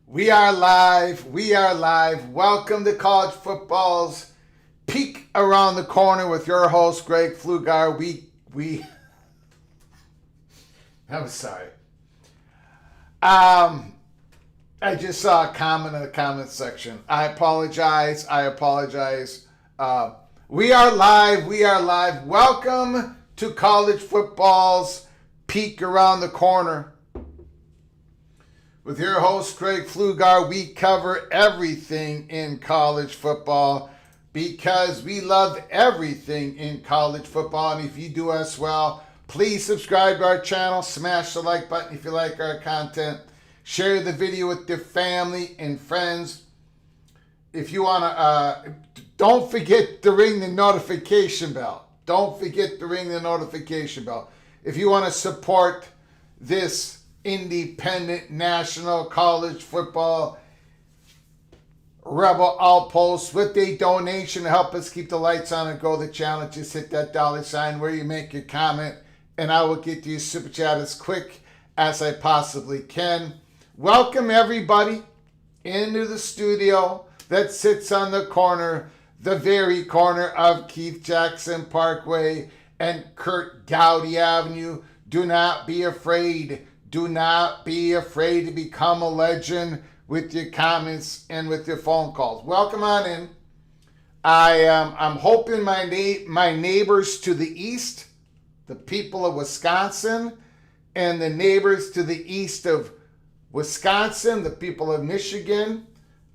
We are live. We are live. Welcome to College Football's Peek Around the Corner with your host, Greg Pflugar. I'm sorry. I just saw a comment in the comment section. I apologize. We are live. We are live. Welcome to College Football's Peek Around the Corner. With your host, Greg Pflugar, we cover everything in college football because we love everything in college football. And if you do as well, please subscribe to our channel, smash the like button if you like our content, share the video with your family and friends. If you want to, don't forget to ring the notification bell. Don't forget to ring the notification bell. If you want to support this independent national college football rebel outpost with a donation to help us keep the lights on and grow the channel, just hit that $ where you make your comment and I will get to your super chat as quick as I possibly can. Welcome everybody into the studio that sits on the corner, the very corner of Keith Jackson Parkway and Kurt Gowdy Avenue. Do not be afraid. Do not be afraid to become a legend with your comments and with your phone calls. Welcome on in. I'm hoping my neighbors to the east, the people of Wisconsin, and the neighbors to the east of Wisconsin, the people of Michigan.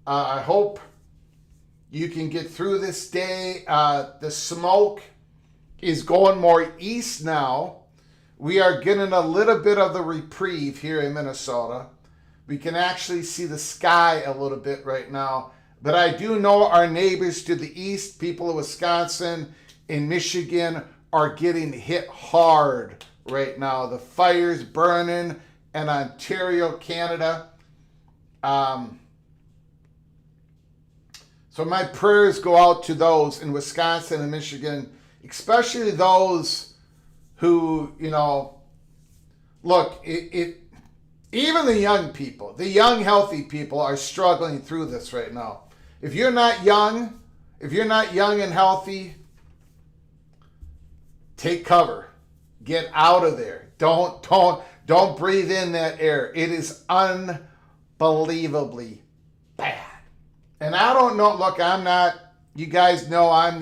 I hope you can get through this day. The smoke is going more east now. We are getting a little bit of the reprieve here in Minnesota. We can actually see the sky a little bit right now. But I do know our neighbors to the east, people of Wisconsin and Michigan, are getting hit hard right now. The fire's burning in Ontario, Canada. So my prayers go out to those in Wisconsin and Michigan, especially those who, look, even the young people, the young, healthy people are struggling through this right now. If you're not young and healthy, take cover. Get out of there. Don't breathe in that air. It is unbelievably bad. And I don't know, look, you guys know I'm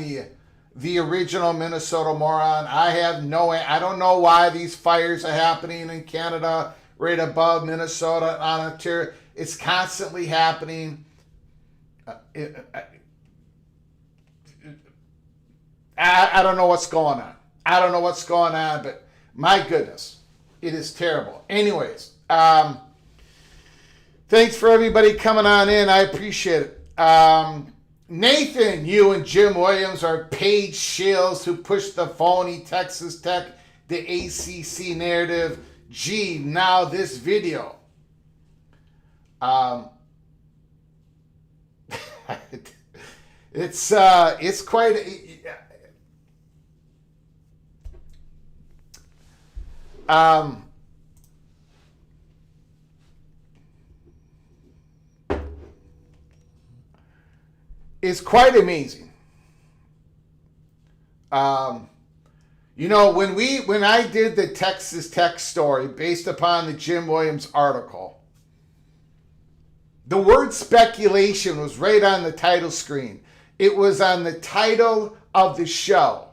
the original Minnesota moron. I don't know why these fires are happening in Canada, right above Minnesota, on Ontario. It's constantly happening. I don't know what's going on. I don't know what's going on, but my goodness, it is terrible. Anyways, thanks for everybody coming on in. I appreciate it. Nathan, you and Jim Williams are paid shills who pushed the phony Texas Tech, the ACC narrative. Gee, now this video. It's quite. It's quite amazing. When I did the Texas Tech story based upon the Jim Williams article, the word speculation was right on the title screen. It was on the title of the show.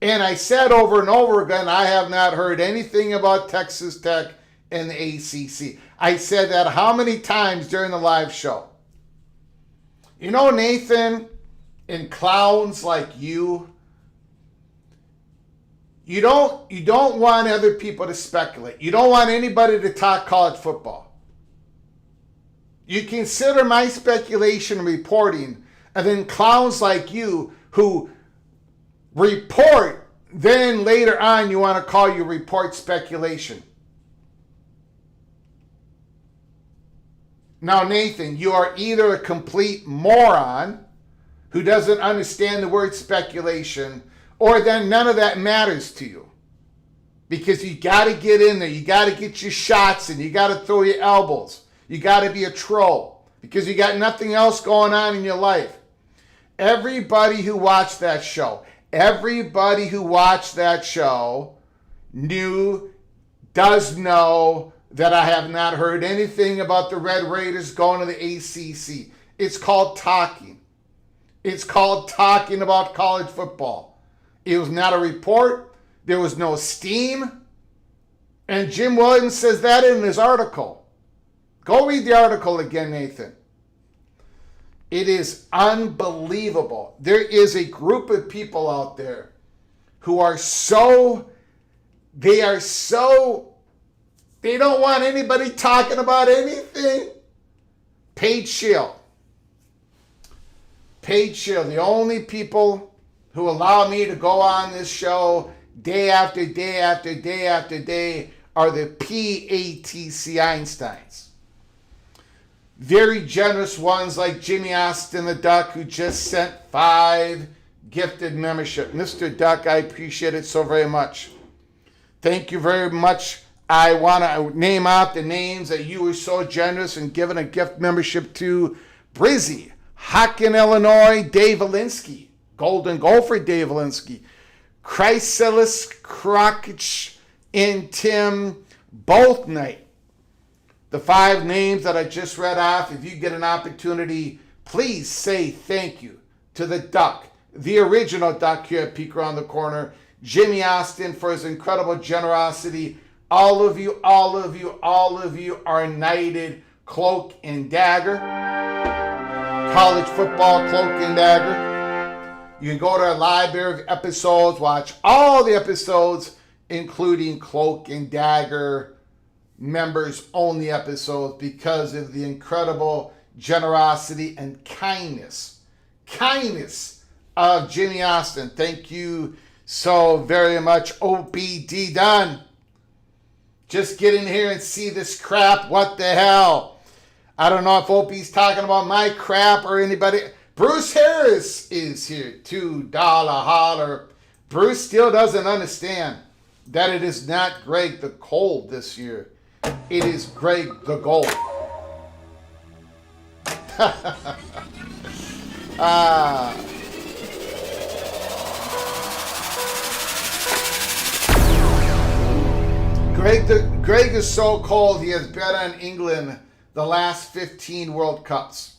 And I said over and over again, I have not heard anything about Texas Tech and the ACC. I said that how many times during the live show? Nathan, and clowns like you don't want other people to speculate. You don't want anybody to talk college football. You consider my speculation reporting, and then clowns like you who report, then later on you want to call your report speculation. Now, Nathan, you are either a complete moron who doesn't understand the word speculation, or then none of that matters to you. Because you got to get in there. You got to get your shots in. You got to throw your elbows. You got to be a troll because you got nothing else going on in your life. Everybody who watched that show does know that I have not heard anything about the Red Raiders going to the ACC. It's called talking. It's called talking about college football. It was not a report. There was no steam. And Jim Williams says that in his article. Go read the article again, Nathan. It is unbelievable. There is a group of people out there who are they don't want anybody talking about anything. Paid shield. The only people who allow me to go on this show day after day after day after day are the PATC Einsteins. Very generous ones like Jimmy Austin the Duck, who just sent 5 gifted membership. Mr. Duck, I appreciate it so very much. Thank you very much. I want to name out the names that you were so generous in giving a gift membership to. Brizzy, Hockin, Illinois, Dave Alinsky, Golden Gopher Dave Alinsky, Chrysalis, Krokich, and Tim both night. The 5 names that I just read off, if you get an opportunity, please say thank you to the Duck, the original Duck here at Peek Around the Corner, Jimmy Austin for his incredible generosity. All of you are knighted Cloak and Dagger. College football Cloak and Dagger. You can go to our library of episodes, watch all the episodes, including Cloak and Dagger members only episodes, because of the incredible generosity, and kindness. Kindness of Jimmy Austin. Thank you so very much, OBD done. Just get in here and see this crap. What the hell? I don't know if OP's talking about my crap or anybody. Bruce Harris is here. $2 holler. Bruce still doesn't understand that it is not Greg the Cold this year. It is Greg the Gold. Greg is so cold he has bet on England the last 15 World Cups.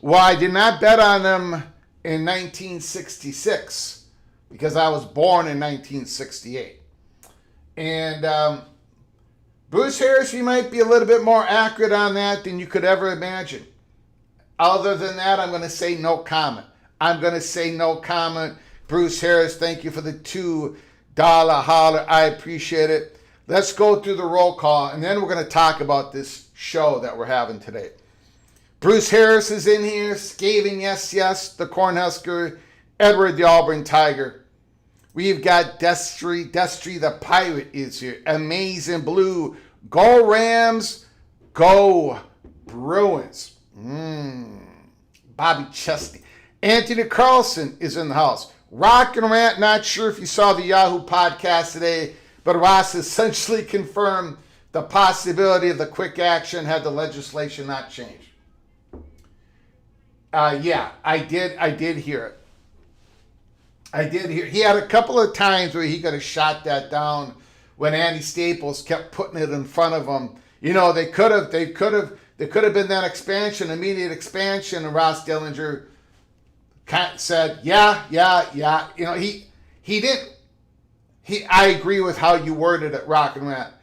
Well, I did not bet on them in 1966 because I was born in 1968. And Bruce Harris, you might be a little bit more accurate on that than you could ever imagine. Other than that, I'm going to say no comment. I'm going to say no comment. Bruce Harris, thank you for the $2 holler. I appreciate it. Let's go through the roll call, and then we're going to talk about this show that we're having today. Bruce Harris is in here. Scathing, yes, the Cornhusker. Edward the Auburn Tiger. We've got Destry the Pirate is here. Amazing Blue. Go Rams. Go Bruins. Bobby Chesney. Anthony Carlson is in the house. Rock and Rant, not sure if you saw the Yahoo podcast today, but Ross essentially confirmed the possibility of the quick action had the legislation not changed. Yeah, I did hear it. He had a couple of times where he could have shot that down when Andy Staples kept putting it in front of him. You know, they could have been that expansion, immediate expansion, and Ross Dellinger said, yeah. You know, he didn't. I agree with how you worded it, Rock and Rant.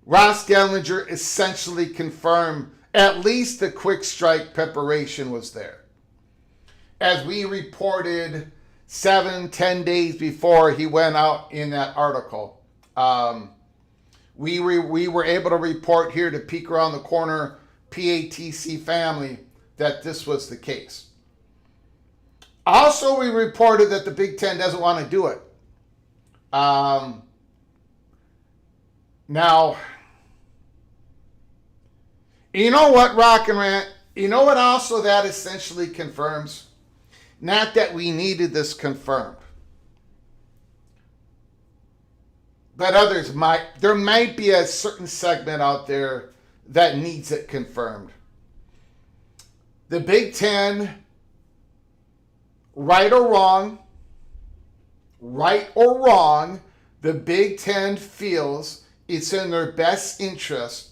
Ross Dellinger essentially confirmed at least the quick strike preparation was there. As we reported 7-10 days before he went out in that article, we were able to report here to Peek Around the Corner PATC family that this was the case. Also, we reported that the Big Ten doesn't want to do it. Now, you know what, Rock and Rant? You know what also that essentially confirms? Not that we needed this confirmed, but there might be a certain segment out there that needs it confirmed. The Big Ten, right or wrong, the Big Ten feels it's in their best interest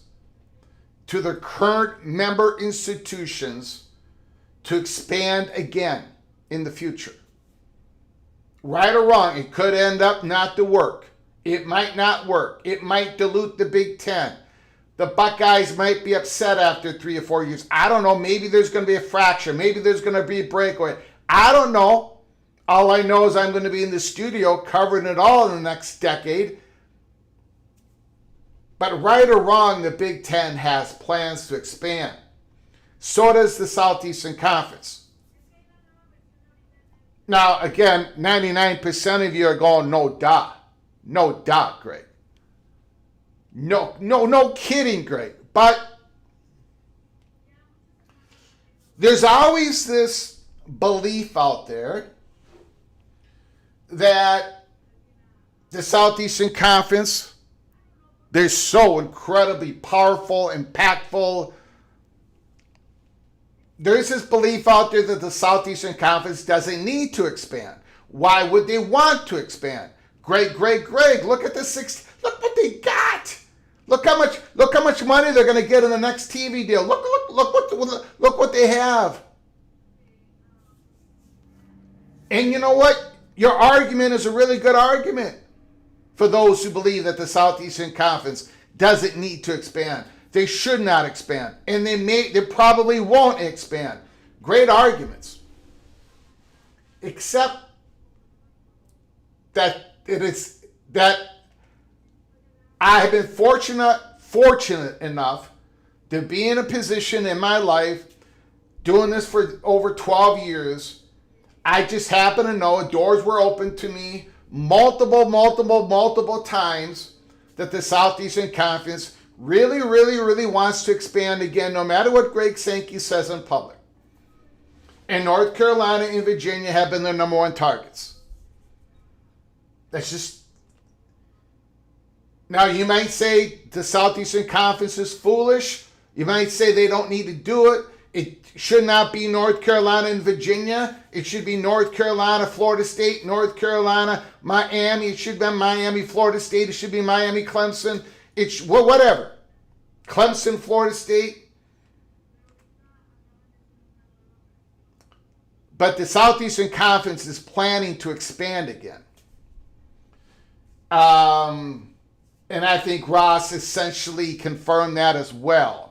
to the current member institutions to expand again in the future. Right or wrong, it could end up not to work. It might not work. It might dilute the Big Ten. The Buckeyes might be upset after 3 or 4 years. I don't know. Maybe there's going to be a fracture. Maybe there's going to be a breakaway. I don't know. All I know is I'm going to be in the studio covering it all in the next decade. But right or wrong, the Big Ten has plans to expand. So does the Southeastern Conference. Now, again, 99% of you are going, no doubt. No doubt, Greg. No kidding, Greg. But there's always this belief out there that the Southeastern Conference, they're so incredibly powerful, impactful. There's this belief out there that the Southeastern Conference doesn't need to expand. Why would they want to expand? Greg, look at the look what they got. Look how much money they're going to get in the next TV deal. Look what they have. And you know what? Your argument is a really good argument for those who believe that the Southeastern Conference doesn't need to expand. They should not expand. And they probably won't expand. Great arguments. Except that I have been fortunate enough to to be in a position in my life, doing this for over 12 years, I just happen to know doors were open to me multiple times that the Southeastern Conference really wants to expand again, no matter what Greg Sankey says in public. And North Carolina and Virginia have been their number one targets. That's just... Now, you might say the Southeastern Conference is foolish. You might say they don't need to do it. It should not be North Carolina and Virginia. It should be North Carolina, Florida State, North Carolina, Miami. It should be Miami, Florida State. It should be Miami, Clemson. Whatever. Clemson, Florida State. But the Southeastern Conference is planning to expand again. And I think Ross essentially confirmed that as well.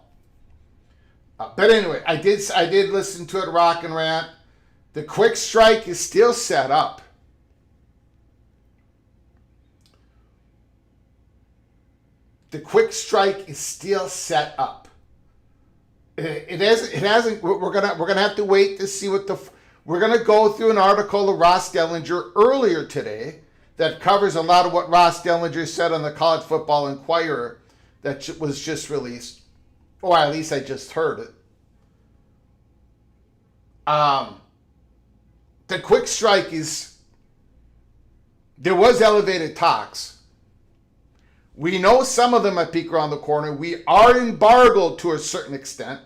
But anyway, I did listen to it, Rock and Rant. The quick strike is still set up. The quick strike is still set up. It hasn't. We're gonna have to wait to see what we're gonna go through an article of Ross Dellinger earlier today that covers a lot of what Ross Dellinger said on the College Football Inquirer that was just released. Or at least I just heard it. The quick strike is, there was elevated talks. We know some of them at Peek Around the Corner. We are embargoed to a certain extent.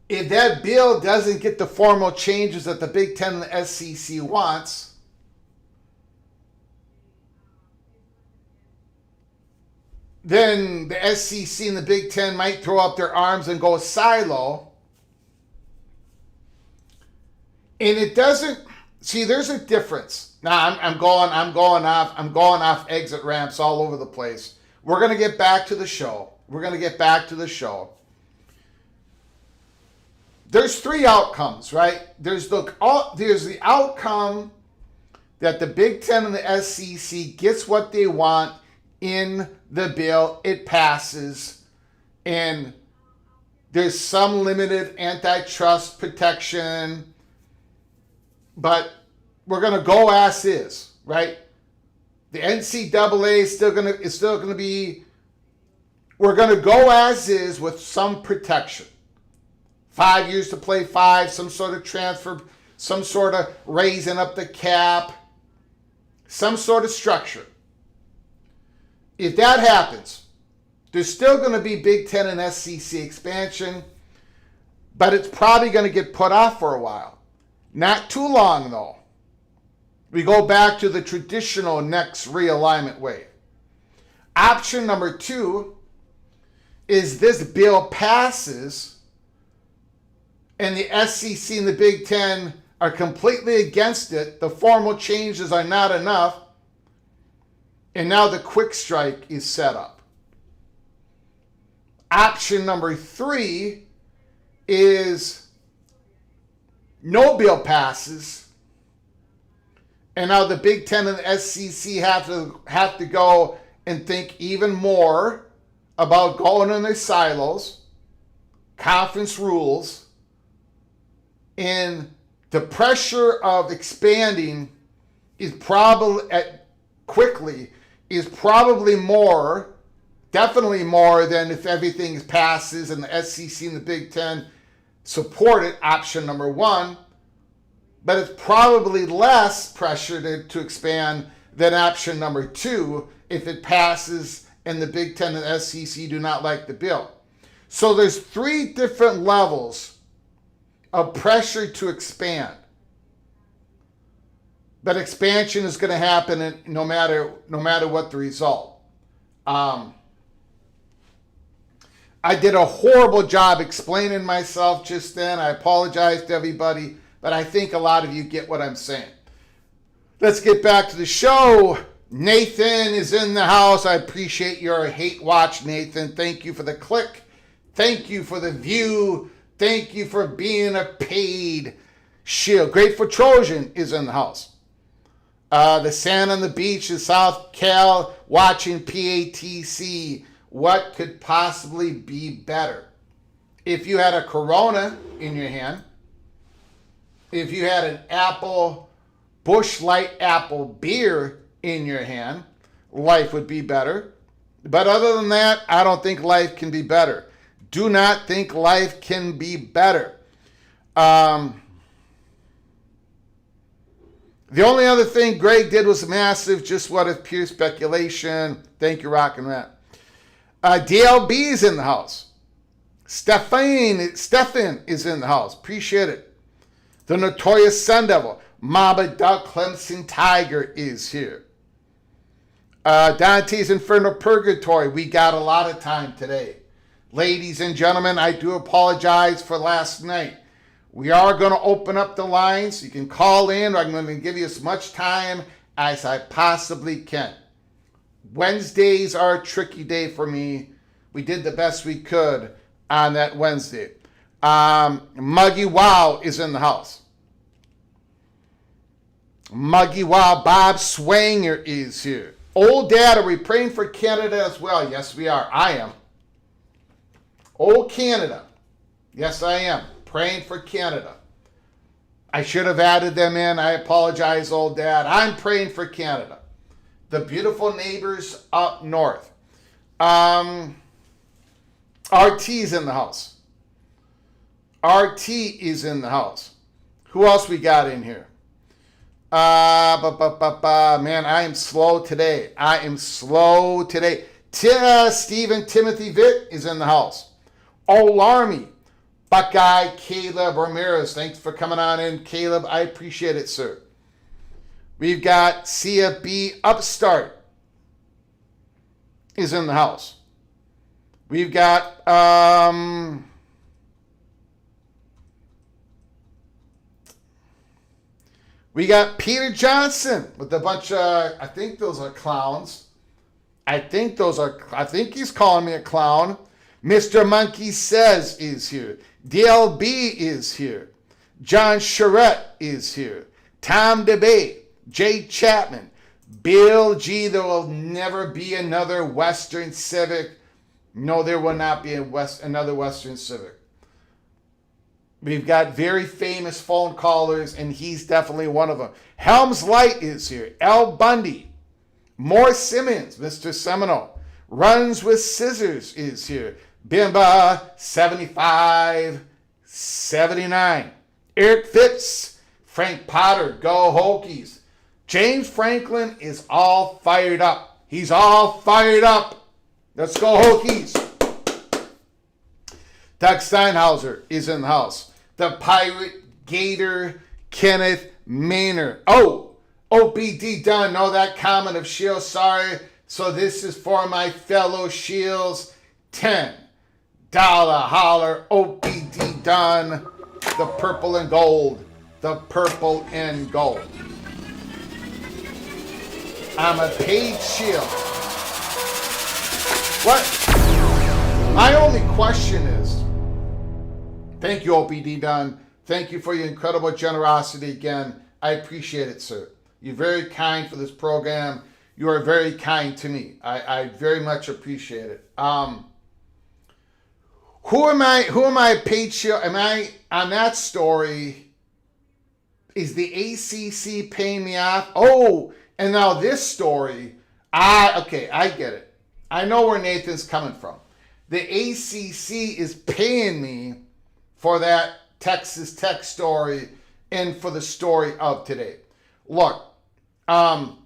If that bill doesn't get the formal changes that the Big Ten and the SEC wants, then the SEC and the Big Ten might throw up their arms and go silo. And it doesn't. See, there's a difference. Now I'm going off exit ramps all over the place. We're gonna get back to the show. There's three outcomes, right? There's the outcome that the Big Ten and the SEC gets what they want in the bill. It passes, and there's some limited antitrust protection, but we're gonna go as is, right? The NCAA is still gonna be. We're gonna go as is with some protection. 5 years to play 5, some sort of transfer, some sort of raising up the cap, some sort of structure. If that happens, there's still going to be Big Ten and SEC expansion, but it's probably going to get put off for a while. Not too long, though. We go back to the traditional next realignment wave. Option number 2 is this bill passes and the SEC and the Big Ten are completely against it. The formal changes are not enough. And now the quick strike is set up. Option number 3 is no bill passes. And now the Big Ten and the SEC have to go and think even more about going in their silos, conference rules, and the pressure of expanding is probably more, definitely more than if everything passes and the SEC and the Big Ten support it, option number 1. But it's probably less pressure to expand than option number 2 if it passes and the Big Ten and the SEC do not like the bill. So there's 3 different levels of pressure to expand. But expansion is going to happen no matter what the result. I did a horrible job explaining myself just then. I apologize to everybody, but I think a lot of you get what I'm saying. Let's get back to the show. Nathan is in the house. I appreciate your hate watch, Nathan. Thank you for the click. Thank you for the view. Thank you for being a paid shield. Grateful Trojan is in the house. The sand on the beach in South Cal, watching PATC. What could possibly be better? If you had a Corona in your hand, if you had an apple, Busch Light apple beer in your hand, life would be better. But other than that, I don't think life can be better. Do not think life can be better. The only other thing Greg did was massive. Just what if pure speculation. Thank you, Rock and Rat. DLB is in the house. Stefan is in the house. Appreciate it. The Notorious Sun Devil. Mama Duck Clemson Tiger is here. Dante's Inferno Purgatory. We got a lot of time today. Ladies and gentlemen, I do apologize for last night. We are going to open up the lines. You can call in. I'm going to give you as much time as I possibly can. Wednesdays are a tricky day for me. We did the best we could on that Wednesday. Muggy Wow is in the house. Muggy Wow. Bob Swanger is here. Old Dad, are we praying for Canada as well? Yes, we are. I am. Old Canada. Yes, I am. Praying for Canada. I should have added them in. I apologize, Old Dad. I'm praying for Canada. The beautiful neighbors up north. RT's in the house. RT is in the house. Who else we got in here? Man, I am slow today. Stephen Timothy Vitt is in the house. Old Army. Buckeye Caleb Ramirez. Thanks for coming on in, Caleb. I appreciate it, sir. We've got CFB Upstart is in the house. We've got Peter Johnson with a bunch of, I think those are clowns. I think he's calling me a clown. Mr. Monkey Says is here. DLB is here. John Charette is here. Tom DeBay. Jay Chapman. Bill G. There will never be another Western Civic. No, there will not be another Western Civic. We've got very famous phone callers, and he's definitely one of them. Helms Light is here. Al Bundy. Mohr Simmons, Mr. Seminole. Runs with Scissors is here. Bimba, 75, 79. Eric Phipps. Frank Potter, go Hokies. James Franklin is all fired up. He's all fired up. Let's go Hokies. Doug Steinhauser is in the house. The Pirate Gator, Kenneth Maynard. Oh, OBD done. No, that comment of Shields. Sorry. So this is for my fellow Shields. $10 holler. OBD done. The purple and gold. The purple and gold. I'm a paid shield. What? My only question is, thank you, OBD Dunn. Thank you for your incredible generosity again. I appreciate it, sir. You're very kind for this program. You are very kind to me. I very much appreciate it. Who am I paid shield? Am I on that story? Is the ACC paying me off? Oh, and now this story. Okay, I get it. I know where Nathan's coming from. The ACC is paying me for that Texas Tech story and for the story of today. Look, I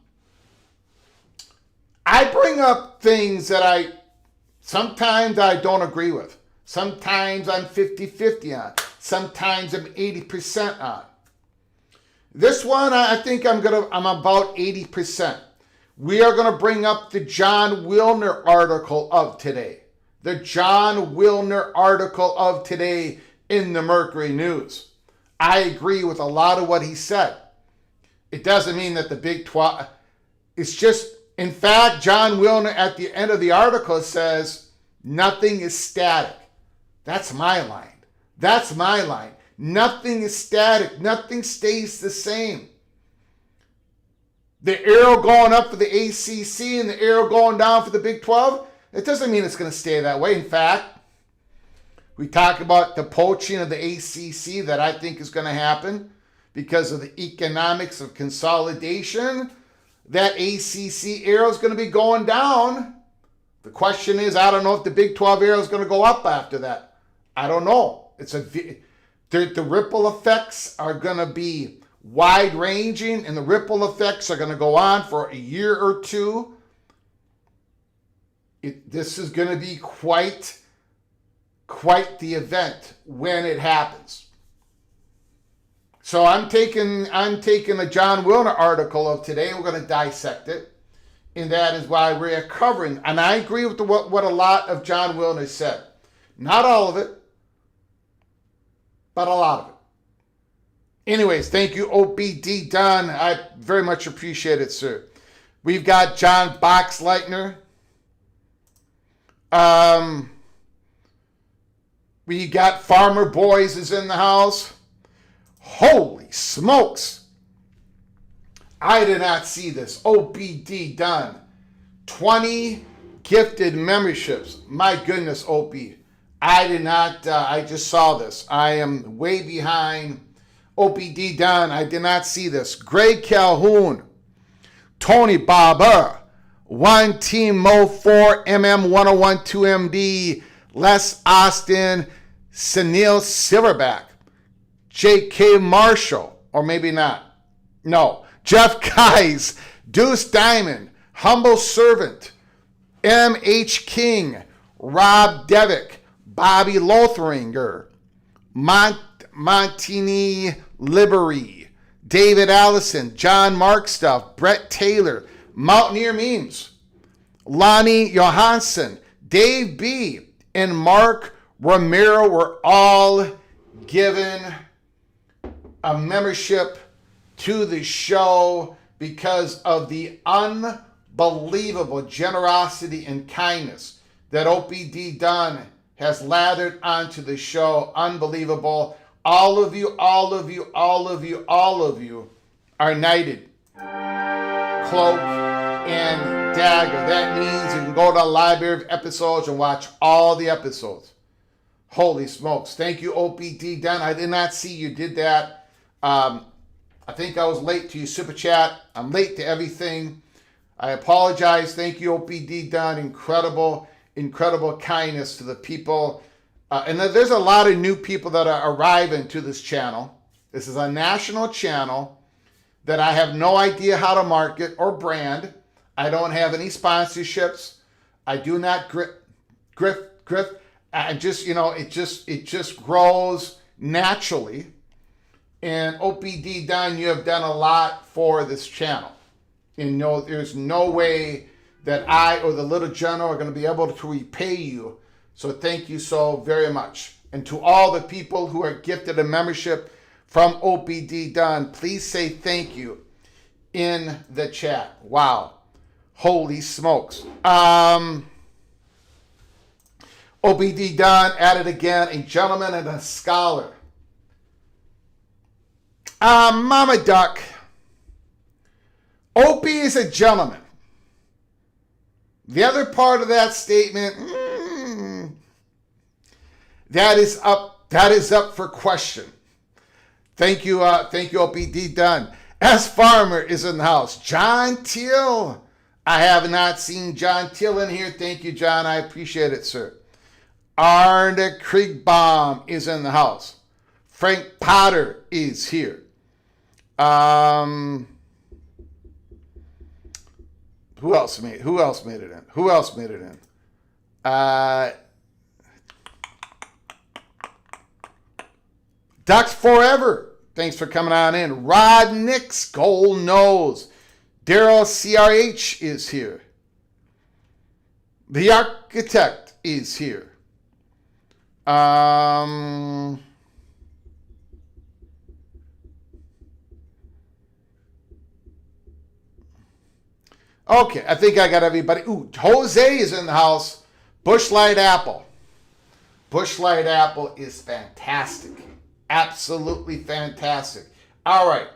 bring up things that sometimes I don't agree with. Sometimes I'm 50-50 on. Sometimes I'm 80% on. This one, I think I'm about 80%. We are going to bring up the John Wilner article of today. The John Wilner article of today in the Mercury News. I agree with a lot of what he said. It doesn't mean that the Big 12, it's just, in fact, John Wilner at the end of the article says, nothing is static. That's my line. That's my line. Nothing is static. Nothing stays the same. The arrow going up for the ACC and the arrow going down for the Big 12, it doesn't mean it's going to stay that way. In fact, we talk about the poaching of the ACC that I think is going to happen because of the economics of consolidation. That ACC arrow is going to be going down. The question is, I don't know if the Big 12 arrow is going to go up after that. I don't know. The ripple effects are going to be wide-ranging, and the ripple effects are going to go on for a year or two. This is going to be quite the event when it happens. So I'm taking a John Wilner article of today, and we're going to dissect it, and that is why we're covering. And I agree with what a lot of John Wilner said. Not all of it, but a lot of it. Anyways, thank you, OBD Don. I very much appreciate it, sir. We've got John Boxleitner. We got Farmer Boys is in the house. Holy smokes. I did not see this. OBD Don. 20 gifted memberships. My goodness, OP. I did not, I just saw this. I am way behind. OPD Don, I did not see this. Greg Calhoun, Tony Barber, One Team Mo 4, MM101 2MD, Les Austin, Sunil Silverback, J.K. Marshall, or maybe not. No. Jeff Guys, Deuce Diamond, Humble Servant, M.H. King, Rob Devick, Bobby Lothringer, Montini Libery, David Allison, John Markstuff, Brett Taylor, Mountaineer Memes, Lonnie Johansson, Dave B., and Mark Romero were all given a membership to the show because of the unbelievable generosity and kindness that OPD Dunn has lathered onto the show. Unbelievable. All of you are knighted. Cloak and dagger. That means you can go to the library of episodes and watch all the episodes. Holy smokes. Thank you, OPD Dunn. I did not see you did that. I think I was late to your super chat. I'm late to everything. I apologize. Thank you, OPD Dunn. Incredible kindness to the people. And there's a lot of new people that are arriving to this channel. This is a national channel that I have no idea how to market or brand. I don't have any sponsorships. I do not grift. I just, it just grows naturally. And OPD Dunn, you have done a lot for this channel. And there's no way that I or the Little General are going to be able to repay you. So thank you so very much. And to all the people who are gifted a membership from OPD Dunn, please say thank you in the chat. Wow. Holy smokes. OPD Dunn added again, a gentleman and a scholar. Mama Duck. Opie is a gentleman. The other part of that statement, that is up for question. Thank you, OPD Dunn. S Farmer is in the house. John Teal. I have not seen John Teal in here. Thank you, John. I appreciate it, sir. Arne Kriegbaum is in the house. Frank Potter is here. Who else made it in? Ducks Forever. Thanks for coming on in. Rod Nix, Gold Nose. Daryl CRH is here. The Architect is here. Okay, I think I got everybody. Ooh, Jose is in the house. Bushlight Apple. Bushlight Apple is fantastic. Absolutely fantastic. All right.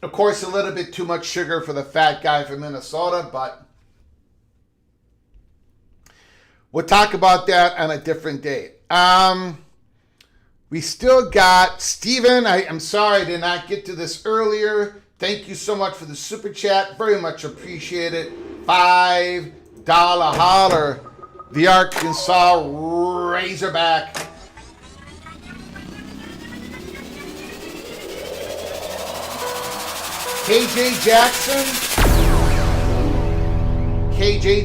Of course, a little bit too much sugar for the fat guy from Minnesota, but we'll talk about that on a different day. We still got Steven. I'm sorry I did not get to this earlier. Thank you so much for the super chat. Very much appreciate it. $5 holler. The Arkansas Razorback. KJ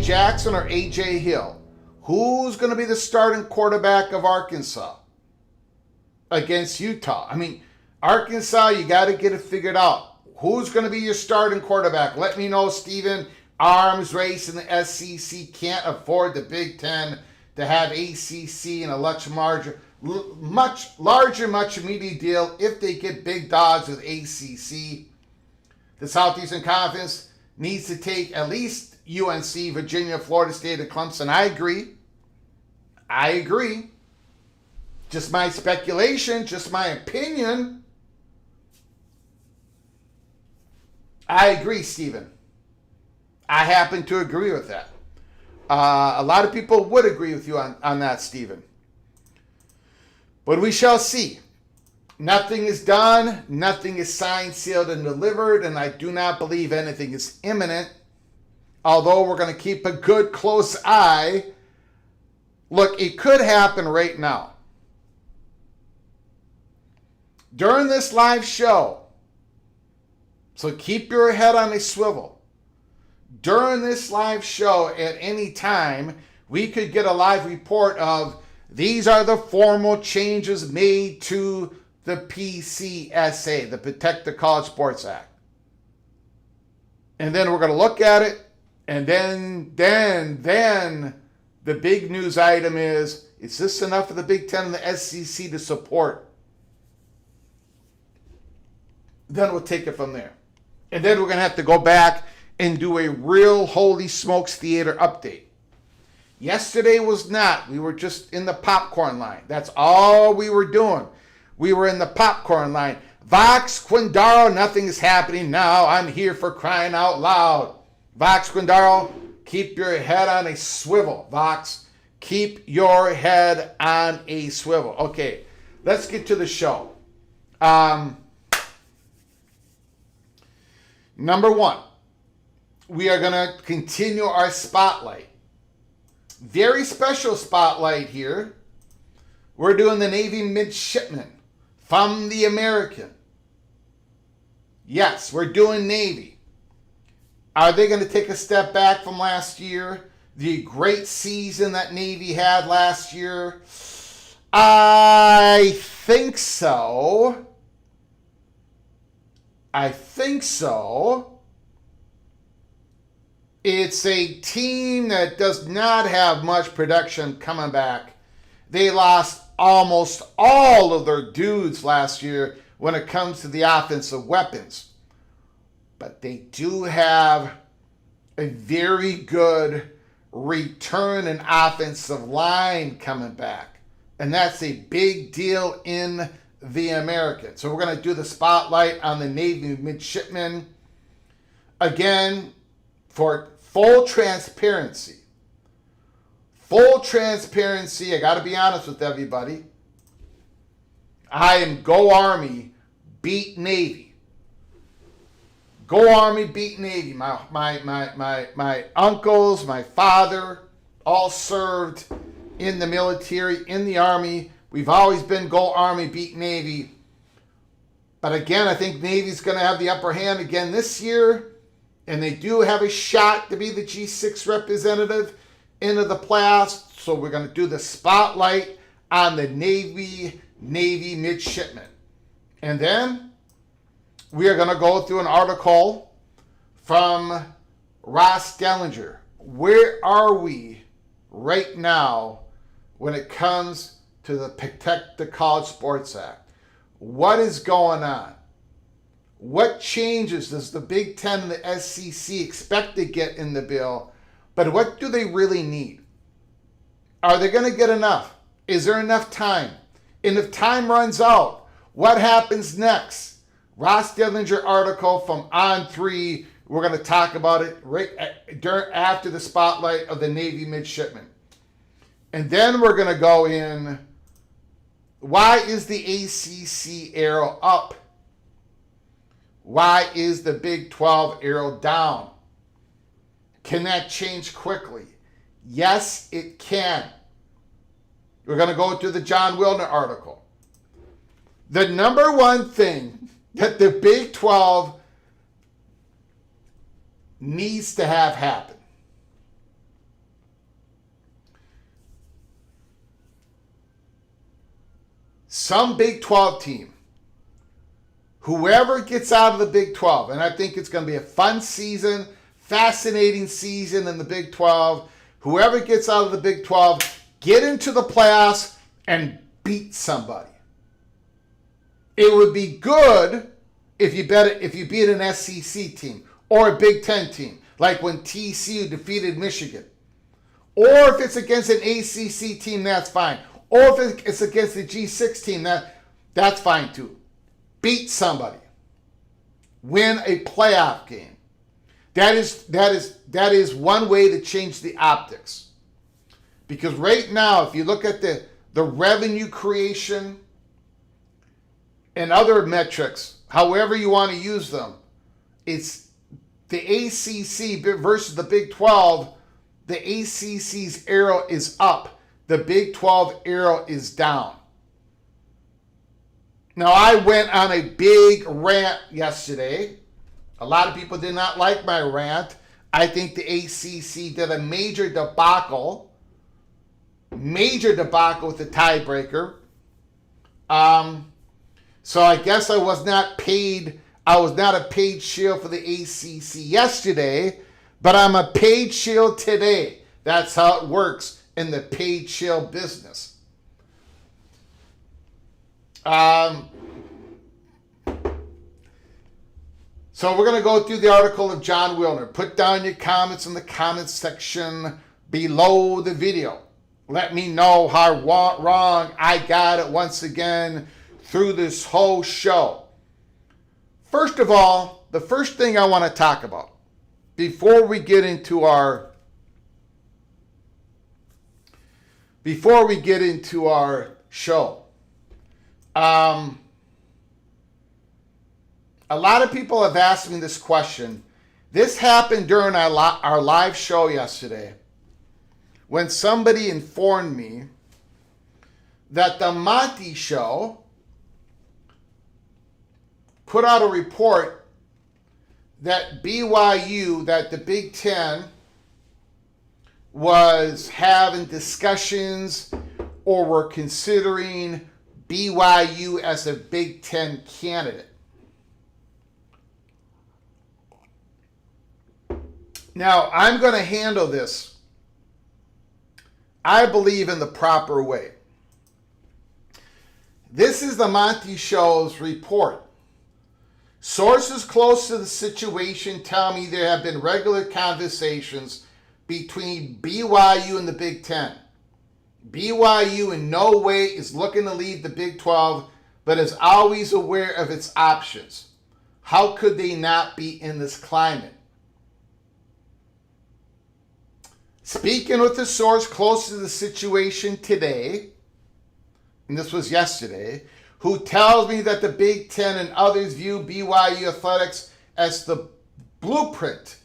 Jackson or AJ Hill? Who's going to be the starting quarterback of Arkansas against Utah? I mean, Arkansas, you got to get it figured out. Who's going to be your starting quarterback? Let me know, Steven. Arms race in the SEC. Can't afford the Big Ten to have ACC and a much larger media deal if they get big dogs with ACC. The Southeastern Conference needs to take at least UNC, Virginia, Florida State, and Clemson. I agree. Just my speculation, just my opinion. I agree, Stephen. I happen to agree with that. A lot of people would agree with you on that, Stephen. But we shall see. Nothing is done. Nothing is signed, sealed, and delivered. And I do not believe anything is imminent. Although we're going to keep a good, close eye. Look, it could happen right now. During this live show, so keep your head on a swivel. During this live show, at any time, we could get a live report of these are the formal changes made to the PCSA, the Protect the College Sports Act. And then we're going to look at it, and then the big news item is this enough for the Big Ten and the SEC to support? Then we'll take it from there. And then we're going to have to go back and do a real holy smokes theater update. Yesterday was not. We were just in the popcorn line. That's all we were doing. We were in the popcorn line. Vox Quindaro, nothing is happening now. I'm here for crying out loud. Vox Quindaro, keep your head on a swivel. Vox, keep your head on a swivel. Okay, let's get to the show. Number one, we are going to continue our spotlight. Very special spotlight here. We're doing the Navy Midshipman from the American. Yes, we're doing Navy. Are they going to take a step back from last year? The great season that Navy had last year? I think so. It's a team that does not have much production coming back. They lost almost all of their dudes last year when it comes to the offensive weapons. But they do have a very good return and offensive line coming back. And that's a big deal in the American. So we're going to do the spotlight on the Navy Midshipman. Again, for full transparency, I got to be honest with everybody. I am Go Army, beat Navy. Go Army, beat Navy. My uncles, my father, all served in the military, in the Army. We've always been Go Army, beat Navy. But again, I think Navy's going to have the upper hand again this year. And they do have a shot to be the G6 representative into the playoffs. So we're going to do the spotlight on the Navy Midshipman. And then we are going to go through an article from Ross Dellinger. Where are we right now when it comes to the Protect the College Sports Act? What is going on? What changes does the Big Ten and the SEC expect to get in the bill? But what do they really need? Are they going to get enough? Is there enough time? And if time runs out, what happens next? Ross Dillinger article from On3. We're going to talk about it right after the spotlight of the Navy midshipman. And then we're going to go in, why is the ACC arrow up? Why is the Big 12 arrow down? Can that change quickly? Yes, it can. We're going to go through the John Wilner article. The number one thing that the Big 12 needs to have happen some Big 12 team, whoever gets out of the Big 12, and I think it's going to be a fun season, fascinating season in the Big 12, whoever gets out of the Big 12, get into the playoffs and beat somebody. It would be good if you beat an SEC team or a Big 10 team, like when TCU defeated Michigan. Or if it's against an ACC team, that's fine. Or if it's against the G6 team, that's fine too. Beat somebody. Win a playoff game. That is one way to change the optics. Because right now, if you look at the revenue creation and other metrics, however you want to use them, it's the ACC versus the Big 12. The ACC's arrow is up. The Big 12 arrow is down. Now, I went on a big rant yesterday. A lot of people did not like my rant. I think the ACC did a major debacle with the tiebreaker. So I guess I was not a paid shield for the ACC yesterday, but I'm a paid shield today. That's how it works in the paid shield business. So we're going to go through the article of John Wilner. Put down your comments in the comments section below the video. Let me know how wrong I got it once again through this whole show. First of all, the first thing I want to talk about before we get into our show. A lot of people have asked me this question. This happened during our live show yesterday when somebody informed me that the Monty Show put out a report that BYU, that the Big Ten was having discussions or were considering BYU as a Big Ten candidate. Now, I'm going to handle this, I believe, in the proper way. This is the Monty Show's report. Sources close to the situation tell me there have been regular conversations between BYU and the Big Ten. BYU in no way is looking to leave the Big 12, but is always aware of its options. How could they not be in this climate? Speaking with a source close to the situation today, and this was yesterday, who tells me that the Big Ten and others view BYU athletics as the blueprint,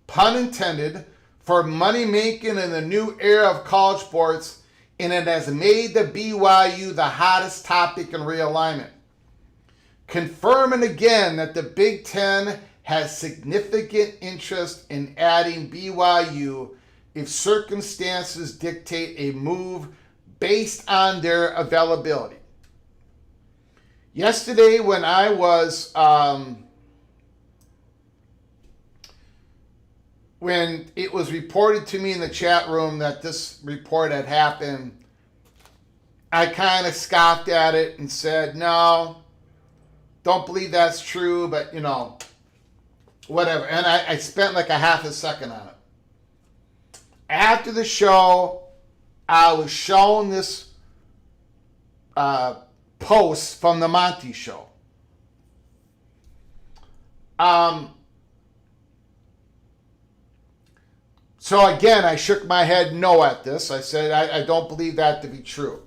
pun intended, for money-making in the new era of college sports, and it has made the BYU the hottest topic in realignment. Confirming again that the Big Ten has significant interest in adding BYU if circumstances dictate a move based on their availability. Yesterday, when I was, when it was reported to me in the chat room that this report had happened, I kind of scoffed at it and said, no, don't believe that's true, but whatever. And I spent like a half a second on it. After the show, I was shown this post from the Monty Show. So again, I shook my head no at this. I said, I don't believe that to be true.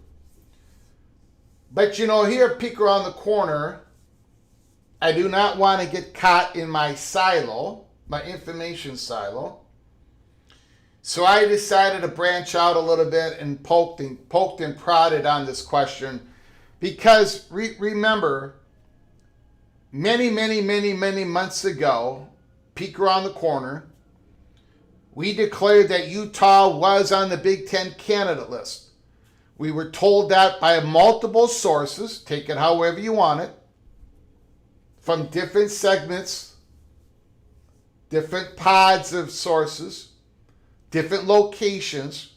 But here at Peek Around the Corner, I do not want to get caught in my silo, my information silo. So I decided to branch out a little bit and poked and prodded on this question because remember, many months ago, Peek Around the Corner, we declared that Utah was on the Big Ten candidate list. We were told that by multiple sources, take it however you want it, from different segments, different pods of sources, different locations.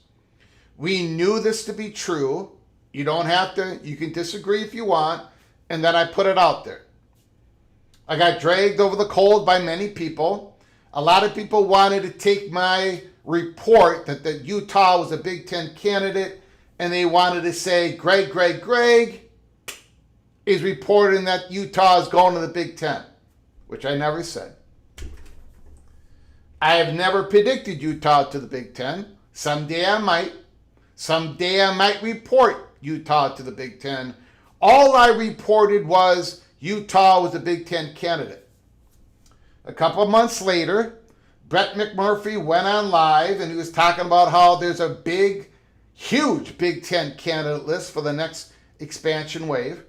We knew this to be true. You don't have to, you can disagree if you want, and then I put it out there. I got dragged over the coals by many people. A lot of people wanted to take my report that Utah was a Big Ten candidate, and they wanted to say Greg is reporting that Utah is going to the Big Ten, which I never said. I have never predicted Utah to the Big Ten. Someday I might. Someday I might report Utah to the Big Ten. All I reported was Utah was a Big Ten candidate. A couple of months later, Brett McMurphy went on live and he was talking about how there's a huge Big Ten candidate list for the next expansion wave.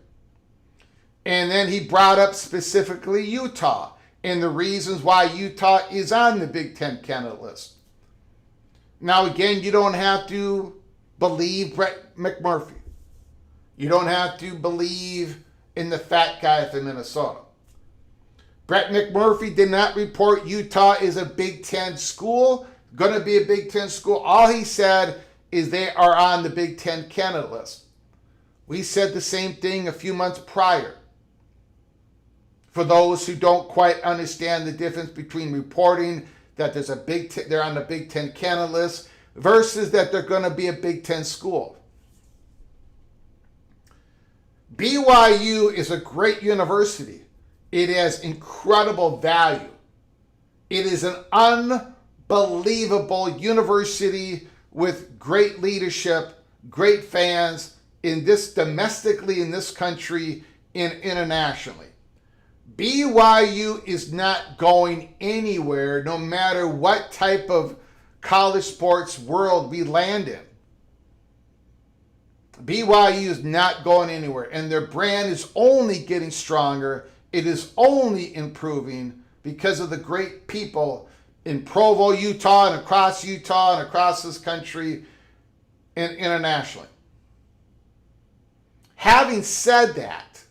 And then he brought up specifically Utah and the reasons why Utah is on the Big Ten candidate list. Now again, you don't have to believe Brett McMurphy. You don't have to believe in the fat guy from Minnesota. Brett McMurphy did not report Utah is a Big Ten school, going to be a Big Ten school. All he said is they are on the Big Ten candidate list. We said the same thing a few months prior. For those who don't quite understand the difference between reporting that there's they're on the Big Ten candidate list versus that they're going to be a Big Ten school. BYU is a great university. It has incredible value. It is an unbelievable university with great leadership, great fans domestically in this country and internationally. BYU is not going anywhere no matter what type of college sports world we land in. BYU is not going anywhere, and their brand is only getting stronger. It is only improving because of the great people in Provo, Utah, and across this country and internationally. Having said that,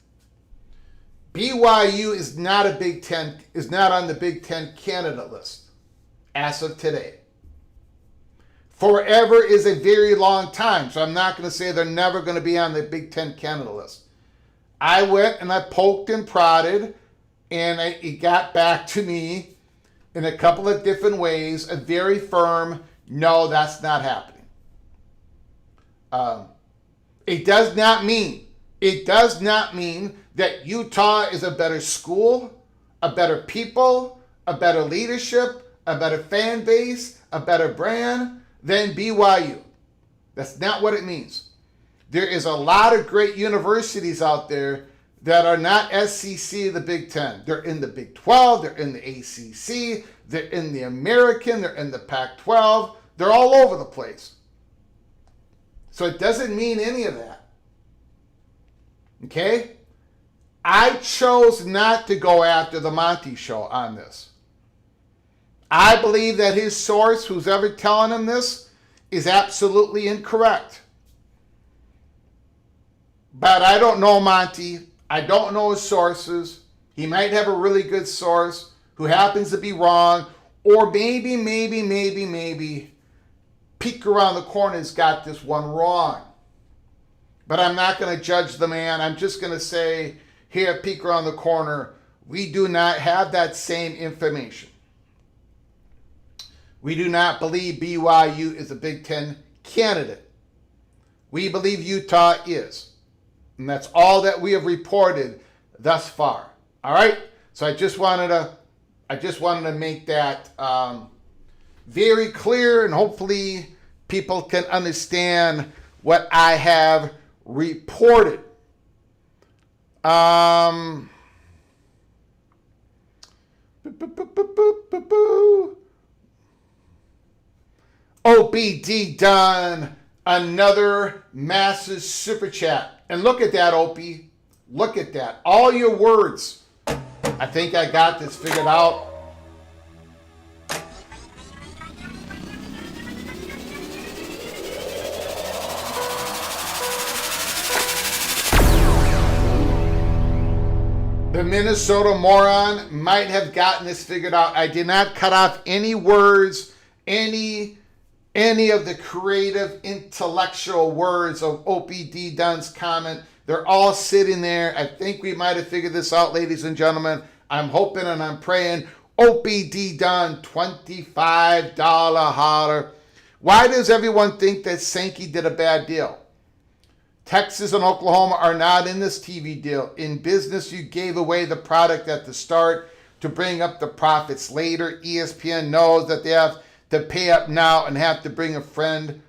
BYU is not on the Big Ten candidate list as of today. Forever is a very long time, so I'm not going to say they're never going to be on the Big Ten candidate list. I went and I poked and prodded, and it got back to me in a couple of different ways, a very firm, no, that's not happening. It does not mean that Utah is a better school, a better people, a better leadership, a better fan base, a better brand than BYU. That's not what it means. There is a lot of great universities out there that are not SEC of the Big Ten. They're in the Big 12, they're in the ACC, they're in the American, they're in the Pac-12. They're all over the place. So it doesn't mean any of that. Okay? I chose not to go after the Monty show on this. I believe that his source, who's ever telling him this, is absolutely incorrect. But I don't know Monty. I don't know his sources. He might have a really good source who happens to be wrong. Or maybe, Peek Around the Corner's got this one wrong. But I'm not going to judge the man. I'm just going to say, here at Peek Around the Corner, we do not have that same information. We do not believe BYU is a Big Ten candidate. We believe Utah is. And that's all that we have reported thus far. All right? So I just wanted to I just wanted to make that very clear, and hopefully people can understand what I have reported. OBD done another massive super chat. And look at that, Opie. Look at that. All your words. I think I got this figured out. The Minnesota moron might have gotten this figured out. I did not cut off any words, any of the creative, intellectual words of OPD Dunn's comment. They're all sitting there. I think we might have figured this out, ladies and gentlemen. I'm hoping and I'm praying. OPD Dunn, $25 holler. Why does everyone think that Sankey did a bad deal? Texas and Oklahoma are not in this TV deal. In business, you gave away the product at the start to bring up the profits later. ESPN knows that they have to pay up now and have to bring a friend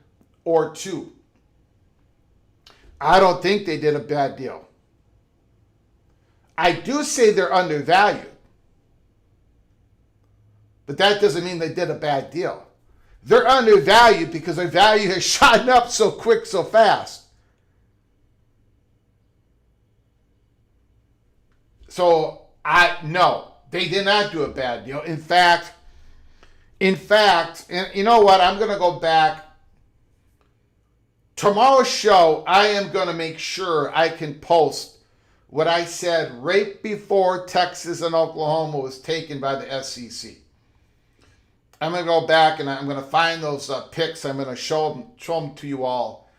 or two. I don't think they did a bad deal. I do say they're undervalued, but that doesn't mean they did a bad deal. They're undervalued because their value has shot up so quick, so fast. So no, they did not do a bad deal. In fact, and you know what? I'm going to go back. Tomorrow's show, I am going to make sure I can post what I said right before Texas and Oklahoma was taken by the SEC. I'm going to go back and I'm going to find those pics. I'm going to show them to you all.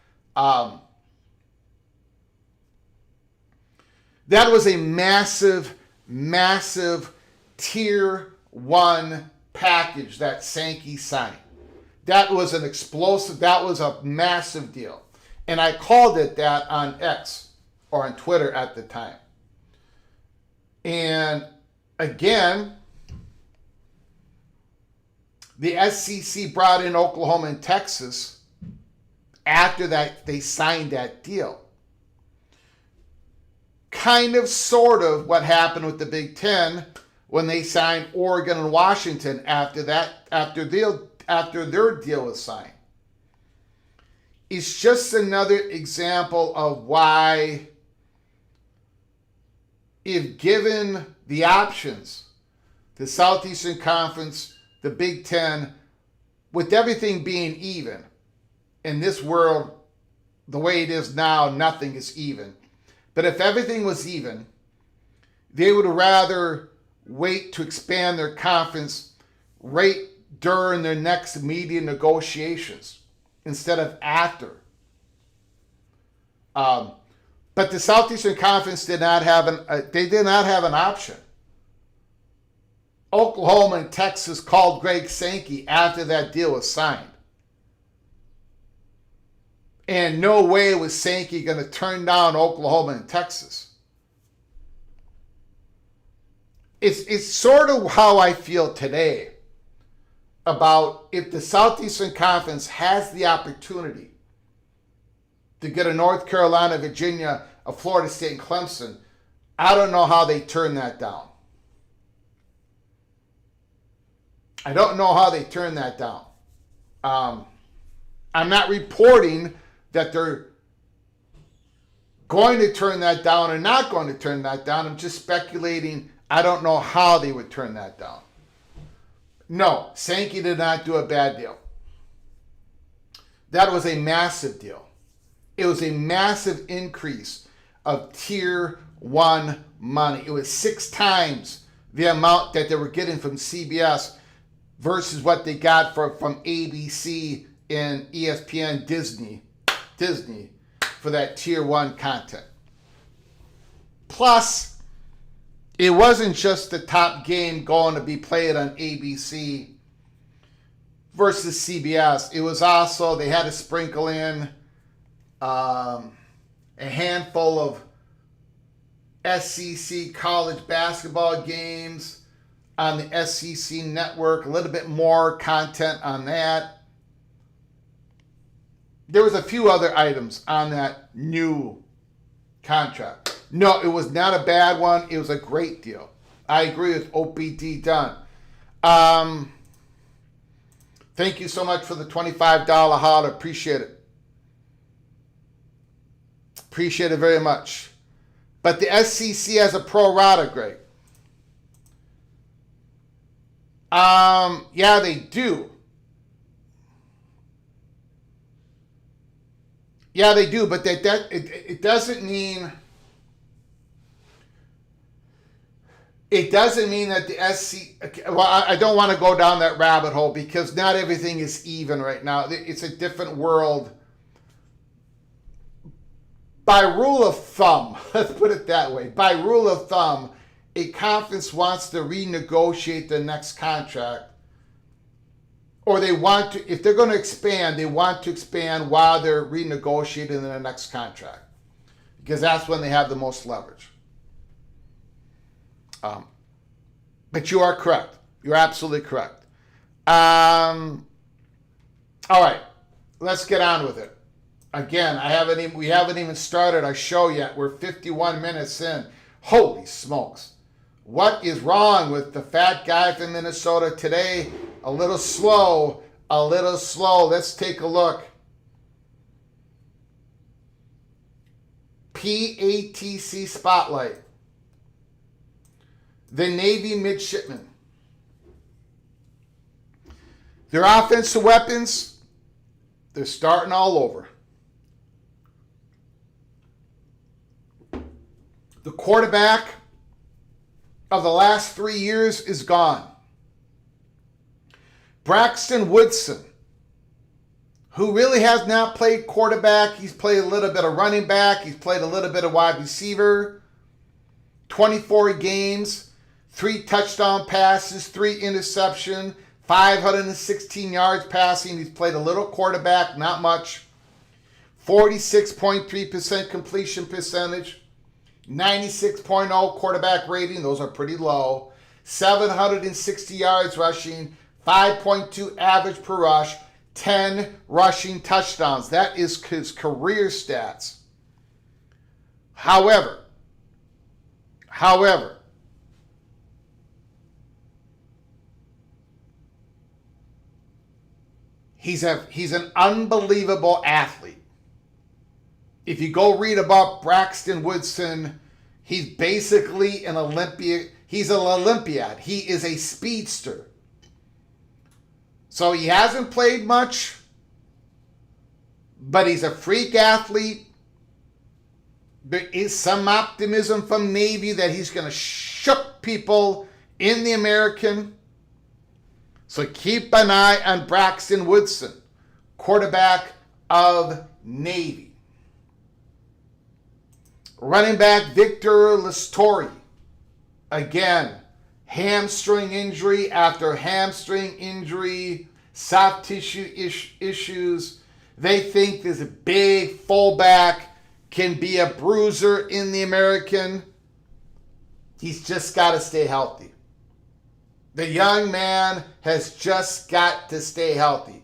That was a massive, massive tier 1 package that Sankey signed. That was an explosive, that was a massive deal. And I called it that on X or on Twitter at the time. And again, the SEC brought in Oklahoma and Texas after that they signed that deal. Kind of, sort of what happened with the Big Ten when they signed Oregon and Washington after their deal was signed. It's just another example of why, if given the options, the Southeastern Conference, the Big Ten, with everything being even, in this world, the way it is now, nothing is even. But if everything was even, they would rather wait to expand their conference right during their next media negotiations instead of after. But the Southeastern Conference did not have an option. Oklahoma and Texas called Greg Sankey after that deal was signed. And no way was Sankey going to turn down Oklahoma and Texas. It's sort of how I feel today about if the Southeastern Conference has the opportunity to get a North Carolina, Virginia, a Florida State, and Clemson. I don't know how they turn that down. I don't know how they turn that down. I'm not reporting that they're going to turn that down or not going to turn that down. I'm just speculating. I don't know how they would turn that down. No, Sankey did not do a bad deal. That was a massive deal. It was a massive increase of Tier 1 money. It was 6 times the amount that they were getting from CBS versus what they got from ABC and ESPN Disney for that Tier 1 content. Plus, it wasn't just the top game going to be played on ABC versus CBS. It was also, they had to sprinkle in a handful of SEC college basketball games, on the SEC network, a little bit more content on that. There was a few other items on that new contract. No, it was not a bad one. It was a great deal. I agree with OPD Dunn. Thank you so much for the $25 holler. Appreciate it. Appreciate it very much. But the SEC has a pro rata, Greg. Yeah, they do. Yeah, they do, but it doesn't mean that the SEC. Well, I don't want to go down that rabbit hole because not everything is even right now. It's a different world. By rule of thumb, let's put it that way. By rule of thumb, a conference wants to renegotiate the next contract, or they want to, if they're going to expand, they want to expand while they're renegotiating the next contract, because that's when they have the most leverage. But you are correct. You're absolutely correct. All right, let's get on with it. Again, we haven't even started our show yet. We're 51 minutes in. Holy smokes. What is wrong with the fat guy from Minnesota today? A little slow, a little slow. Let's take a look. PATC Spotlight. The Navy Midshipman. Their offensive weapons, they're starting all over. The quarterback of the last 3 years is gone. Braxton Woodson, who really has not played quarterback. He's played a little bit of running back. He's played a little bit of wide receiver. 24 games, 3 touchdown passes, 3 interceptions, 516 yards passing. He's played a little quarterback, not much. 46.3% completion percentage. 96.0 quarterback rating. Those are pretty low. 760 yards rushing. 5.2 average per rush. 10 rushing touchdowns. That is his career stats. However, he's an unbelievable athlete. If you go read about Braxton Woodson, he's basically an Olympiad. He's an Olympiad. He is a speedster. So he hasn't played much, but he's a freak athlete. There is some optimism from Navy that he's going to shook people in the American. So keep an eye on Braxton Woodson, quarterback of Navy. Running back Victor Listori. Again, hamstring injury after hamstring injury, soft tissue issues. They think this big fullback can be a bruiser in the American. He's just got to stay healthy. The young man has just got to stay healthy.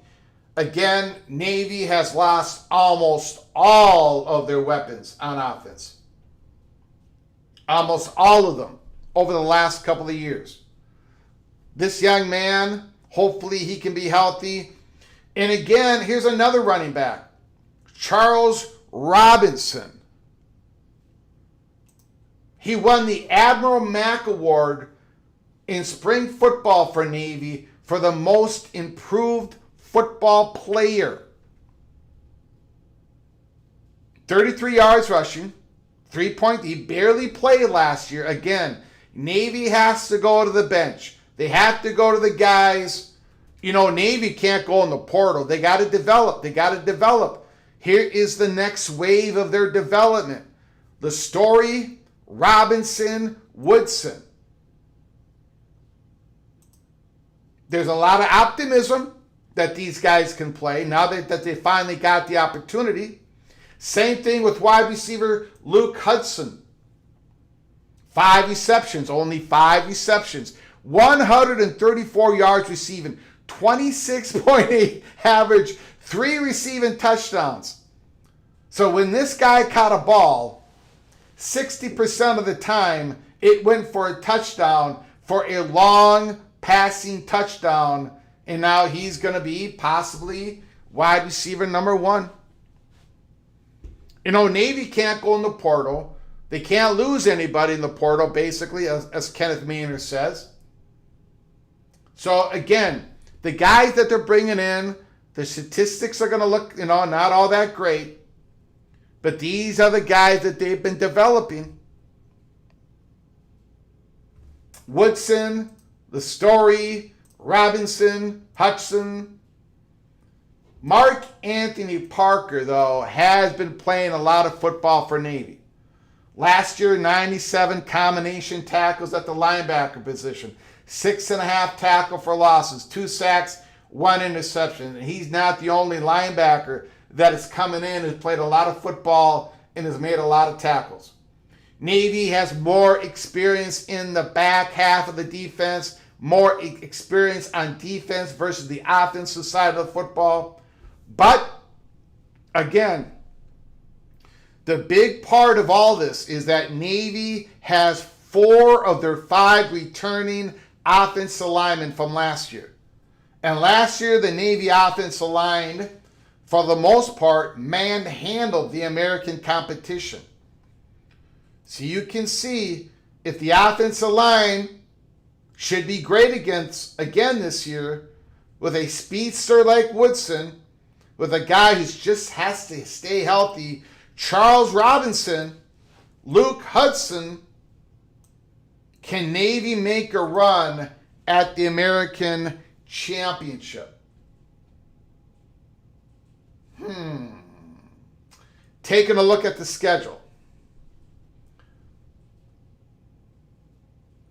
Again, Navy has lost almost all of their weapons on offense. Almost all of them over the last couple of years. This young man, hopefully he can be healthy. And again, here's another running back, Charles Robinson. He won the Admiral Mack Award in spring football for Navy for the most improved football player. 33 yards rushing, 3 points. He barely played last year. Again, Navy has to go to the bench. They have to go to the guys. You know, Navy can't go in the portal. They got to develop. Here is the next wave of their development. Listori, Robinson, Woodson. There's a lot of optimism that these guys can play now that they finally got the opportunity. Same thing with wide receiver Luke Hudson. 5 receptions, only 5 receptions. 134 yards receiving, 26.8 average, 3 receiving touchdowns. So when this guy caught a ball, 60% of the time it went for a touchdown, for a long passing touchdown, and now he's going to be possibly wide receiver number 1. You know, Navy can't go in the portal. They can't lose anybody in the portal, basically, as Kenneth Maynor says. So, again, the guys that they're bringing in, the statistics are going to look, not all that great. But these are the guys that they've been developing. Woodson, the Story, Robinson, Hudson. Mark Anthony Parker, though, has been playing a lot of football for Navy. Last year, 97 combination tackles at the linebacker position. 6.5 tackle for losses, 2 sacks, 1 interception. And he's not the only linebacker that is coming in, who's played a lot of football and has made a lot of tackles. Navy has more experience in the back half of the defense, more experience on defense versus the offensive side of the football. But, again, the big part of all this is that Navy has 4 of their 5 returning offensive linemen from last year. And last year, the Navy offensive line, for the most part, manhandled the American competition. So you can see if the offensive line should be great again this year, with a speedster like Woodson, with a guy who just has to stay healthy, Charles Robinson, Luke Hudson, can Navy make a run at the American Championship? Taking a look at the schedule.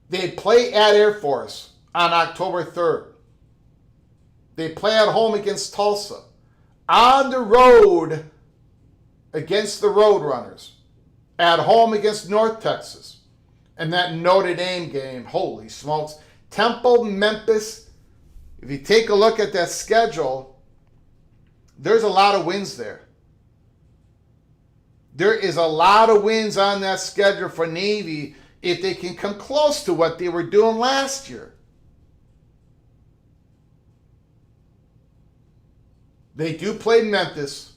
They play at Air Force on October 3rd. They play at home against Tulsa. On the road against the Roadrunners. At home against North Texas. And that Notre Dame game, holy smokes. Temple, Memphis. If you take a look at that schedule, there's a lot of wins there. There is a lot of wins on that schedule for Navy if they can come close to what they were doing last year. They do play Memphis.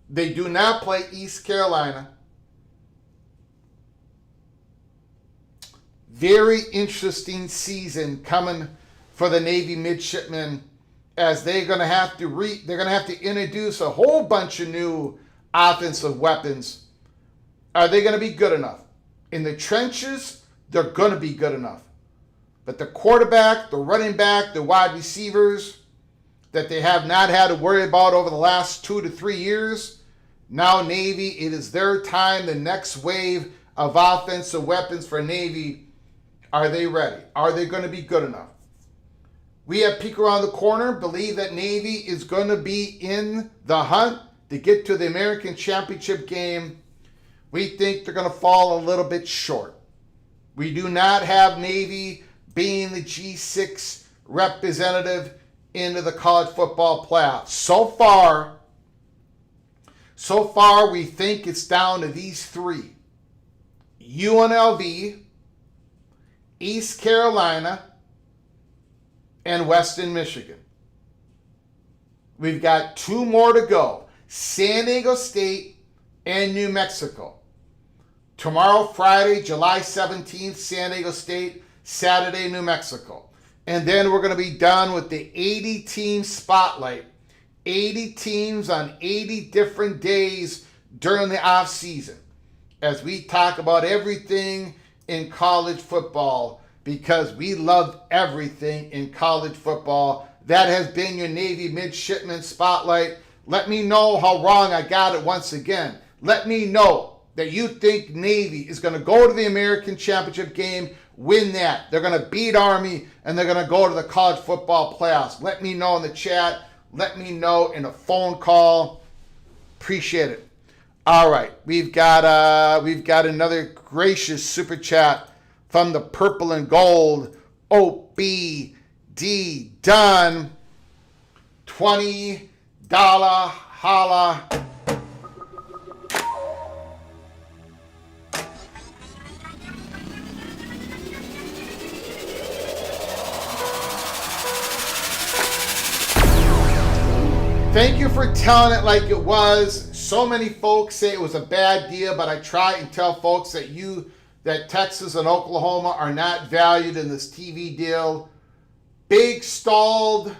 They do not play East Carolina. Very interesting season coming for the Navy midshipmen, as they're going to have to introduce a whole bunch of new offensive weapons. Are they going to be good enough? In the trenches, they're going to be good enough. But the quarterback, the running back, the wide receivers that they have not had to worry about over the last 2 to 3 years, now Navy, it is their time. The next wave of offensive weapons for Navy, are they ready? Are they going to be good enough? We at Peek Around the Corner believe that Navy is going to be in the hunt to get to the American Championship game. We think they're going to fall a little bit short. We do not have Navy being the G6 representative into the college football playoffs. So far, we think it's down to these 3. UNLV, East Carolina, and Western Michigan. We've got 2 more to go. San Diego State and New Mexico. Tomorrow, Friday, July 17th, San Diego State. Saturday, New Mexico. And then we're going to be done with the 80-team spotlight. 80 teams on 80 different days during the off season, as we talk about everything in college football, because we love everything in college football. That has been your Navy Midshipman Spotlight. Let me know how wrong I got it once again. Let me know that you think Navy is going to go to the American Championship game, win that. They're going to beat Army, and they're going to go to the college football playoffs. Let me know in the chat. Let me know in a phone call. Appreciate it. All right, we've got another gracious super chat from the Purple and Gold OBD done. $20 holla. Thank you for telling it like it was. So many folks say it was a bad deal, but I try and tell folks that Texas and Oklahoma are not valued in this TV deal. Big stalled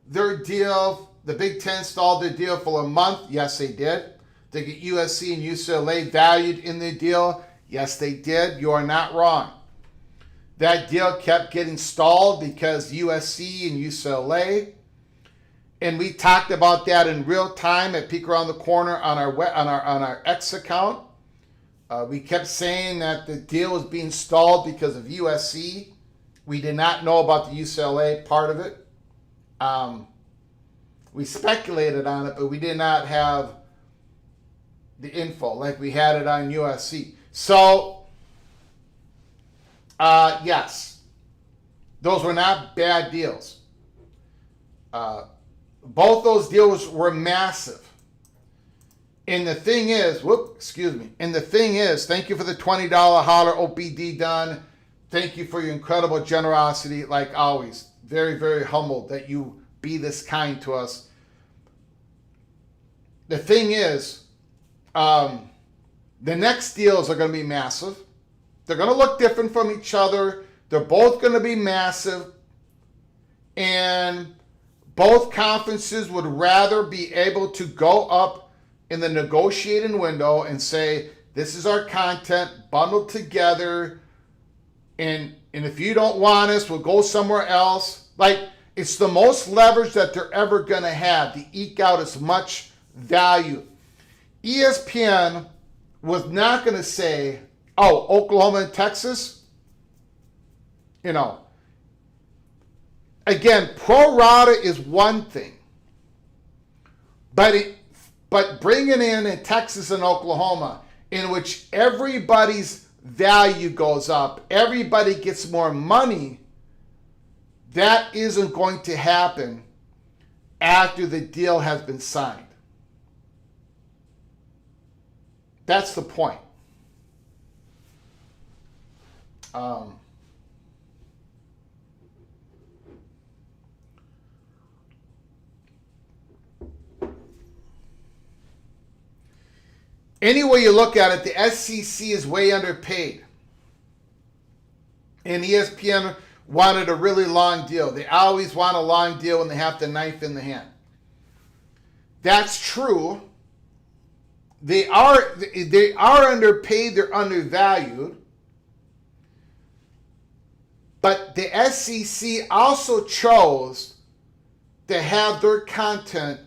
their deal. The Big Ten stalled their deal for a month. Yes, they did. To get USC and UCLA valued in their deal. Yes, they did. You are not wrong. That deal kept getting stalled because USC and UCLA. And we talked about that in real time at Peek Around the Corner on our X account. We kept saying that the deal was being stalled because of USC. We did not know about the UCLA part of it. We speculated on it, but we did not have the info like we had it on USC. So, yes, those were not bad deals. Both those deals were massive. And the thing is, thank you for the $20 holler OBD done. Thank you for your incredible generosity, like always. Very, very humbled that you be this kind to us. The thing is, the next deals are going to be massive. They're going to look different from each other. They're both going to be massive. And both conferences would rather be able to go up in the negotiating window and say, this is our content bundled together. And if you don't want us, we'll go somewhere else. Like, it's the most leverage that they're ever going to have to eke out as much value. ESPN was not going to say, oh, Oklahoma and Texas, again, pro rata is one thing, but bringing in Texas and Oklahoma, in which everybody's value goes up, everybody gets more money, that isn't going to happen after the deal has been signed. That's the point. Any way you look at it, the SEC is way underpaid. And ESPN wanted a really long deal. They always want a long deal when they have the knife in the hand. That's true. They are underpaid, they're undervalued. But the SEC also chose to have their content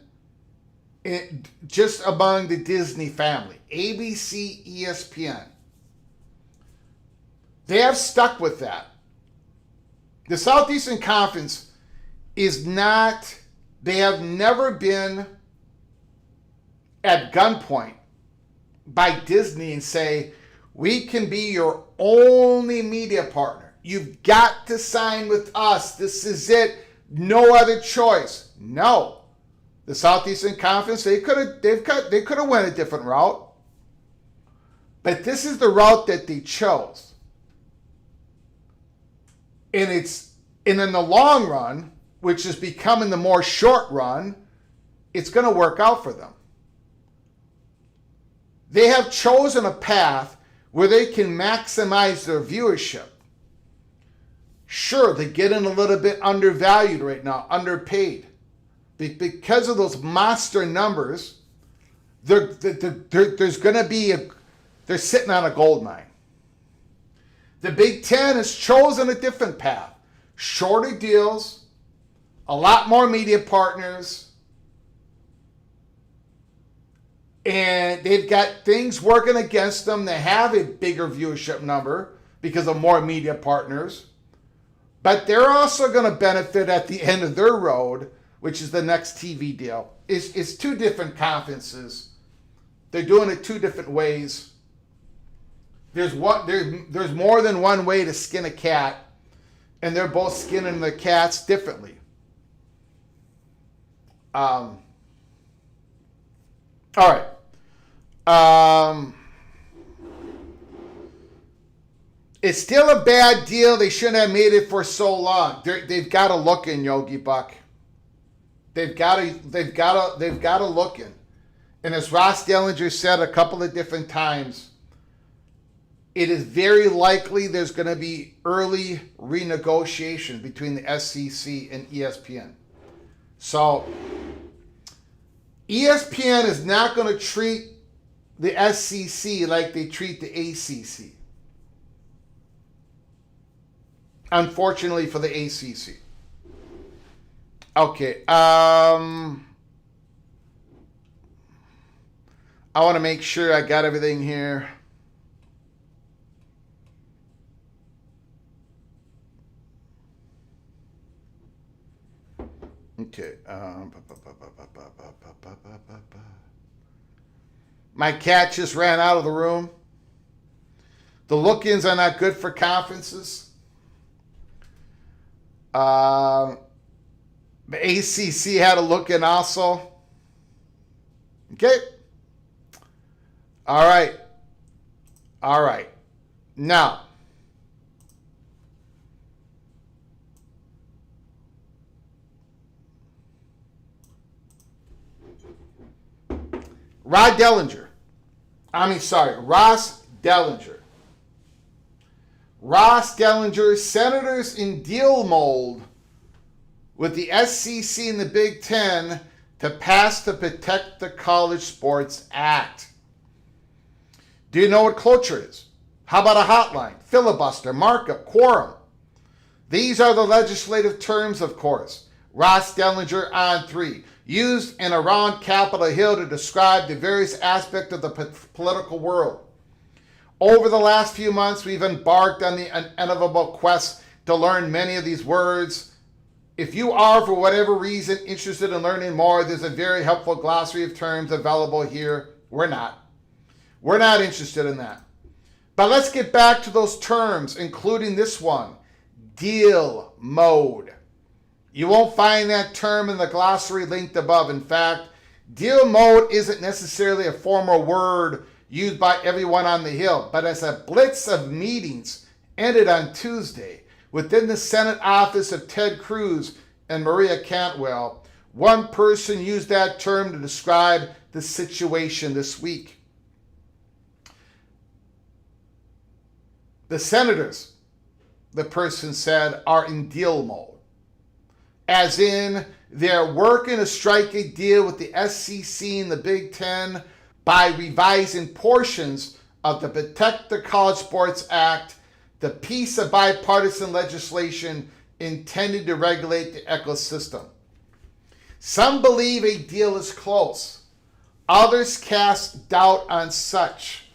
just among the Disney family. ABC, ESPN. They have stuck with that. The Southeastern Conference is not, they have never been at gunpoint by Disney and say, we can be your only media partner. You've got to sign with us. This is it. No other choice. No. The Southeastern Conference, they could have went a different route. But this is the route that they chose. And in the long run, which is becoming the more short run, it's going to work out for them. They have chosen a path where they can maximize their viewership. Sure, they get in a little bit undervalued right now, underpaid. Because of those monster numbers, there's going to be they're sitting on a gold mine. The Big Ten has chosen a different path. Shorter deals, a lot more media partners, and they've got things working against them. They have a bigger viewership number because of more media partners. But they're also going to benefit at the end of their road, which is the next TV deal. It's two different conferences. They're doing it two different ways. There's more than one way to skin a cat. And they're both skinning the cats differently. All right. It's still a bad deal. They shouldn't have made it for so long. They've got to look in, Yogi Buck. They've got to look in. And as Ross Dellinger said a couple of different times, it is very likely there's going to be early renegotiation between the SEC and ESPN. So ESPN is not going to treat the SEC like they treat the ACC. Unfortunately for the ACC. Okay. I want to make sure I got everything here. Okay. My cat just ran out of the room. The look-ins are not good for conferences. The ACC had a look-in also. Okay. All right. All right. Now, Ross Dellinger. Ross Dellinger, senators in deal mold with the SEC and the Big Ten to pass the Protect the College Sports Act. Do you know what cloture is? How about a hotline, filibuster, markup, quorum? These are the legislative terms, of course. Ross Dellinger on 3, used and around Capitol Hill to describe the various aspects of the political world. Over the last few months, we've embarked on the inevitable quest to learn many of these words. If you are, for whatever reason, interested in learning more, there's a very helpful glossary of terms available here. We're not interested in that. But let's get back to those terms, including this one, deal mode. You won't find that term in the glossary linked above. In fact, deal mode isn't necessarily a formal word used by everyone on the Hill, but as a blitz of meetings ended on Tuesday within the Senate office of Ted Cruz and Maria Cantwell, one person used that term to describe the situation this week. The senators, the person said, are in deal mode. As in, they're working to strike a deal with the SEC and the Big Ten by revising portions of the Protect the College Sports Act, the piece of bipartisan legislation intended to regulate the ecosystem. Some believe a deal is close. Others cast doubt on such.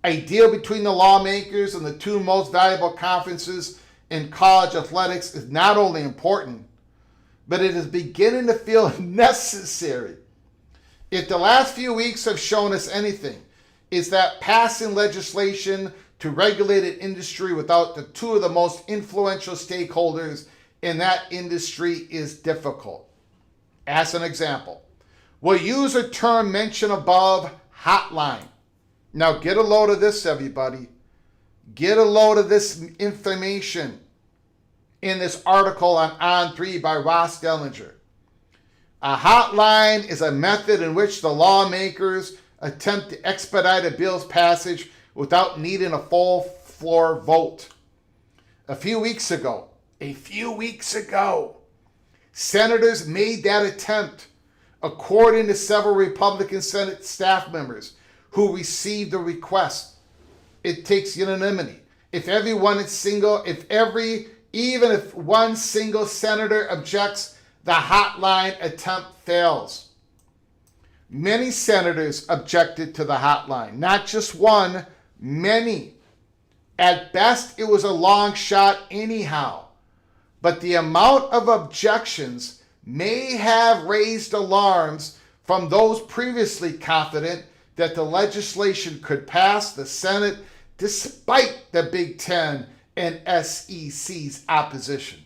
A deal between the lawmakers and the two most valuable conferences in college athletics is not only important, but it is beginning to feel necessary. If the last few weeks have shown us anything, it's that passing legislation to regulate an industry without the two of the most influential stakeholders in that industry is difficult. As an example, we'll use a term mentioned above, hotline. Now get a load of this, everybody. Get a load of this information in this article on 3 by Ross Dellinger. A hotline is a method in which the lawmakers attempt to expedite a bill's passage without needing a full floor vote. A few weeks ago, senators made that attempt, according to several Republican Senate staff members who received the request. It takes unanimity. Even if one single senator objects, the hotline attempt fails. Many senators objected to the hotline, not just one, many. At best, it was a long shot anyhow. But the amount of objections may have raised alarms from those previously confident that the legislation could pass the Senate despite the Big Ten and SEC's opposition.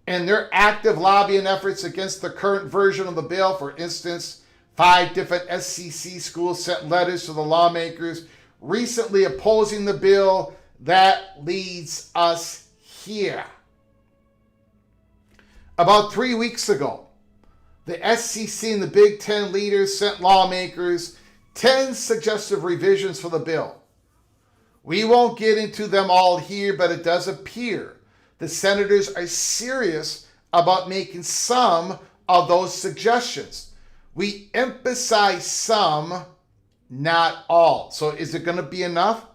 In their active lobbying efforts against the current version of the bill, for instance, 5 different SEC schools sent letters to the lawmakers recently opposing the bill. That leads us here. About 3 weeks ago, the SEC and the Big Ten leaders sent lawmakers 10 suggestive revisions for the bill. We won't get into them all here, but it does appear the senators are serious about making some of those suggestions. We emphasize some, not all. So is it going to be enough?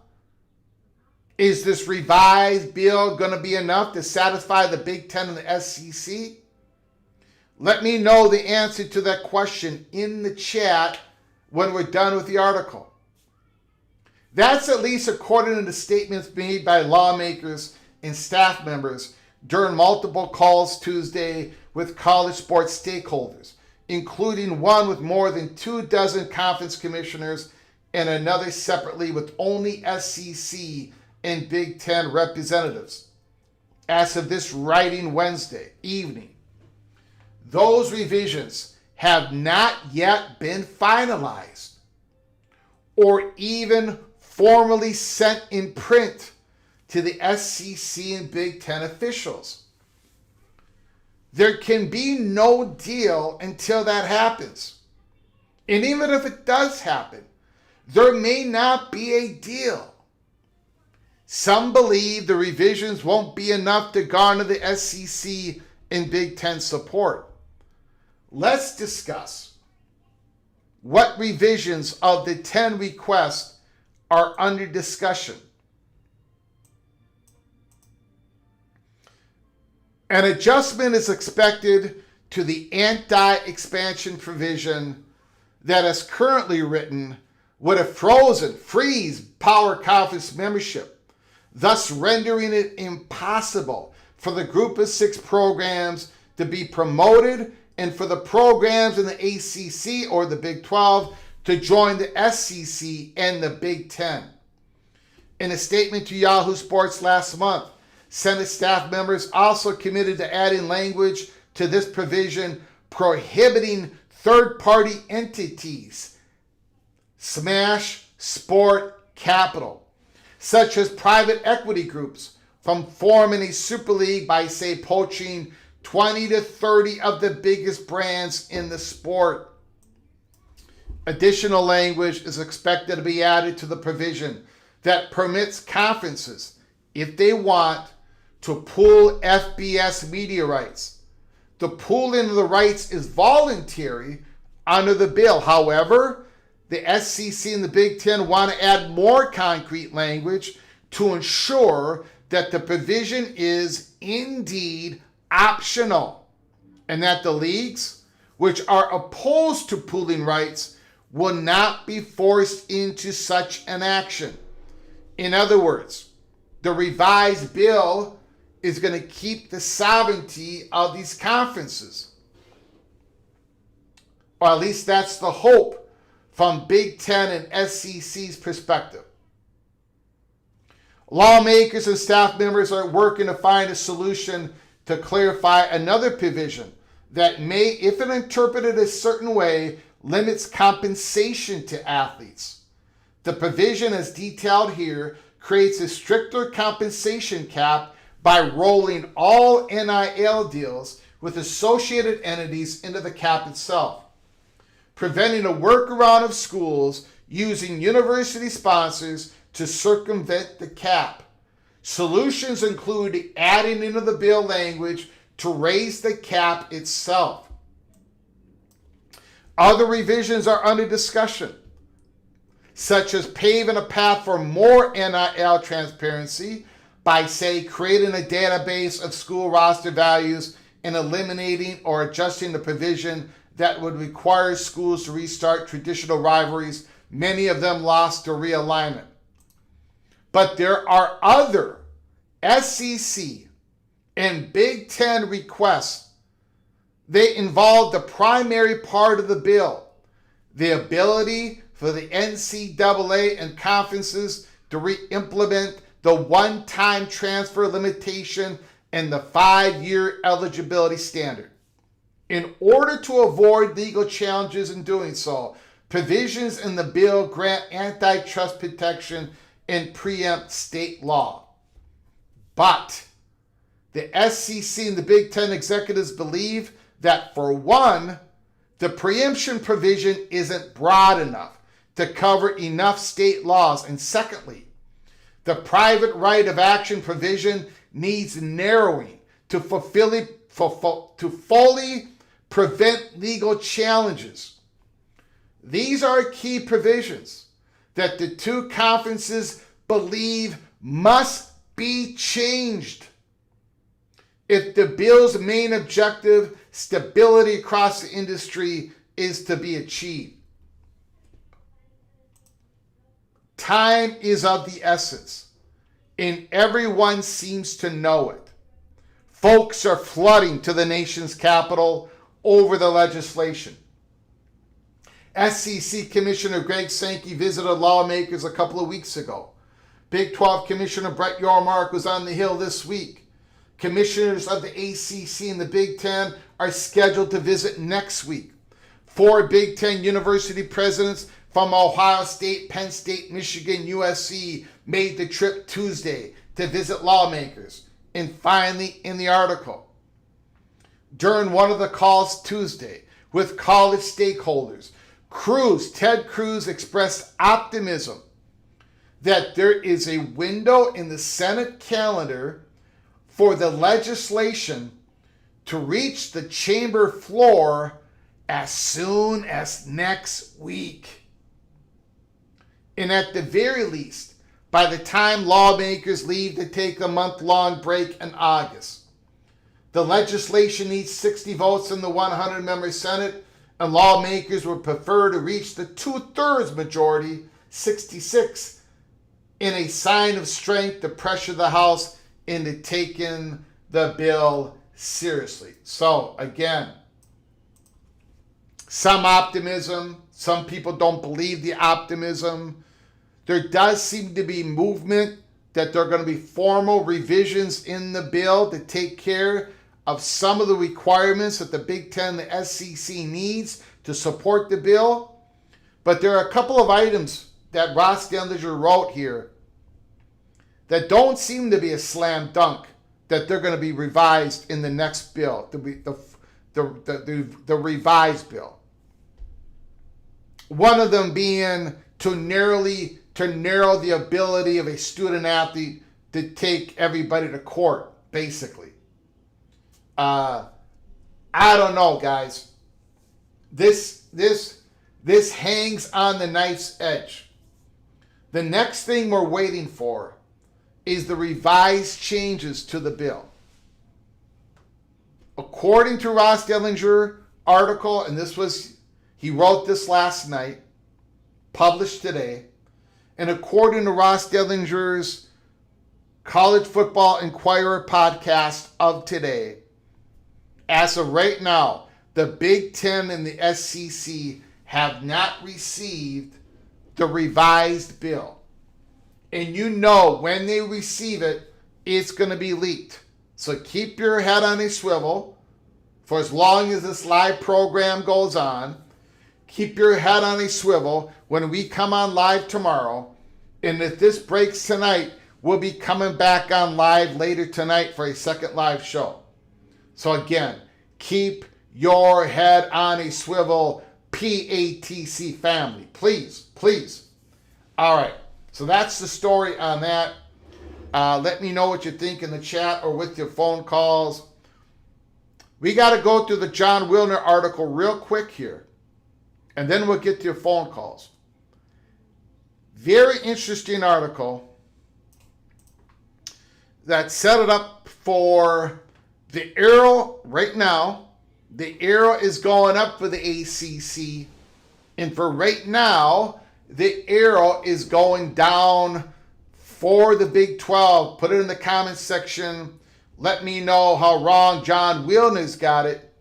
Is this revised bill going to be enough to satisfy the Big Ten and the SEC? Let me know the answer to that question in the chat when we're done with the article. That's at least according to the statements made by lawmakers and staff members during multiple calls Tuesday with college sports stakeholders, including one with more than 24 conference commissioners and another separately with only SEC and Big Ten representatives. As of this writing Wednesday evening, those revisions have not yet been finalized or even formally sent in print to the SEC and Big Ten officials. There can be no deal until that happens. And even if it does happen, there may not be a deal. Some believe the revisions won't be enough to garner the SEC and Big Ten support. Let's discuss what revisions of the 10 requests are under discussion. An adjustment is expected to the anti-expansion provision that is currently written would have freeze Power Conference membership, thus rendering it impossible for the Group of 6 programs to be promoted and for the programs in the ACC or the Big 12 to join the SEC and the Big Ten. In a statement to Yahoo Sports last month, Senate staff members also committed to adding language to this provision prohibiting third-party entities, smash sport capital, such as private equity groups, from forming a super league by, say, poaching 20 to 30 of the biggest brands in the sport. Additional language is expected to be added to the provision that permits conferences, if they want, to pool FBS media rights. The pooling of the rights is voluntary under the bill. However, the SEC and the Big Ten want to add more concrete language to ensure that the provision is indeed optional and that the leagues, which are opposed to pooling rights, will not be forced into such an action. In other words, the revised bill is going to keep the sovereignty of these conferences. Or at least that's the hope from Big Ten and SEC's perspective. Lawmakers and staff members are working to find a solution to clarify another provision that may, if it interpreted a certain way, limits compensation to athletes. The provision, as detailed here, creates a stricter compensation cap by rolling all NIL deals with associated entities into the cap itself, preventing a workaround of schools using university sponsors to circumvent the cap. Solutions include adding into the bill language to raise the cap itself. Other revisions are under discussion, such as paving a path for more NIL transparency by, say, creating a database of school roster values and eliminating or adjusting the provision that would require schools to restart traditional rivalries, many of them lost to realignment. But there are other SEC and Big Ten requests. They involve the primary part of the bill, the ability for the NCAA and conferences to re-implement the one-time transfer limitation, and the 5-year eligibility standard. In order to avoid legal challenges in doing so, provisions in the bill grant antitrust protection and preempt state law. But the SEC and the Big Ten executives believe that, for one, the preemption provision isn't broad enough to cover enough state laws. And secondly, the private right of action provision needs narrowing to fully prevent legal challenges. These are key provisions that the two conferences believe must be changed if the bill's main objective, stability across the industry, is to be achieved. Time is of the essence, and everyone seems to know it. Folks are flooding to the nation's capital over the legislation. SEC Commissioner Greg Sankey visited lawmakers a couple of weeks ago. Big 12 Commissioner Brett Yormark was on the Hill this week. Commissioners of the ACC and the Big Ten are scheduled to visit next week. 4 Big Ten university presidents from Ohio State, Penn State, Michigan, USC made the trip Tuesday to visit lawmakers. And finally, in the article, during one of the calls Tuesday with college stakeholders, Ted Cruz expressed optimism that there is a window in the Senate calendar for the legislation to reach the chamber floor as soon as next week. And at the very least, by the time lawmakers leave to take a month-long break in August, the legislation needs 60 votes in the 100-member Senate, and lawmakers would prefer to reach the 2/3 majority, 66, in a sign of strength to pressure the House into taking the bill seriously. So, again, some optimism. Some people don't believe the optimism. There does seem to be movement that there are going to be formal revisions in the bill to take care of some of the requirements that the Big Ten and the SEC needs to support the bill. But there are a couple of items that Ross Dellinger wrote here that don't seem to be a slam dunk that they're going to be revised in the next bill, the revised bill. One of them being to narrow the ability of a student athlete to take everybody to court, basically. I don't know, guys. This hangs on the knife's edge. The next thing we're waiting for is the revised changes to the bill. According to Ross Dellinger article, and he wrote this last night, published today, and according to Ross Dellinger's College Football Inquirer podcast of today, as of right now, the Big Ten and the SEC have not received the revised bill. And you know when they receive it, it's going to be leaked. So keep your head on a swivel for as long as this live program goes on. Keep your head on a swivel when we come on live tomorrow. And if this breaks tonight, we'll be coming back on live later tonight for a second live show. So again, keep your head on a swivel, PATC family. Please, please. All right. So that's the story on that. Let me know what you think in the chat or with your phone calls. We got to go through the John Wilner article real quick here, and then we'll get to your phone calls. Very interesting article that set it up for the arrow right now. The arrow is going up for the ACC, and for right now, the arrow is going down for the Big 12. Put it in the comments section. Let me know how wrong John Wilner's got it.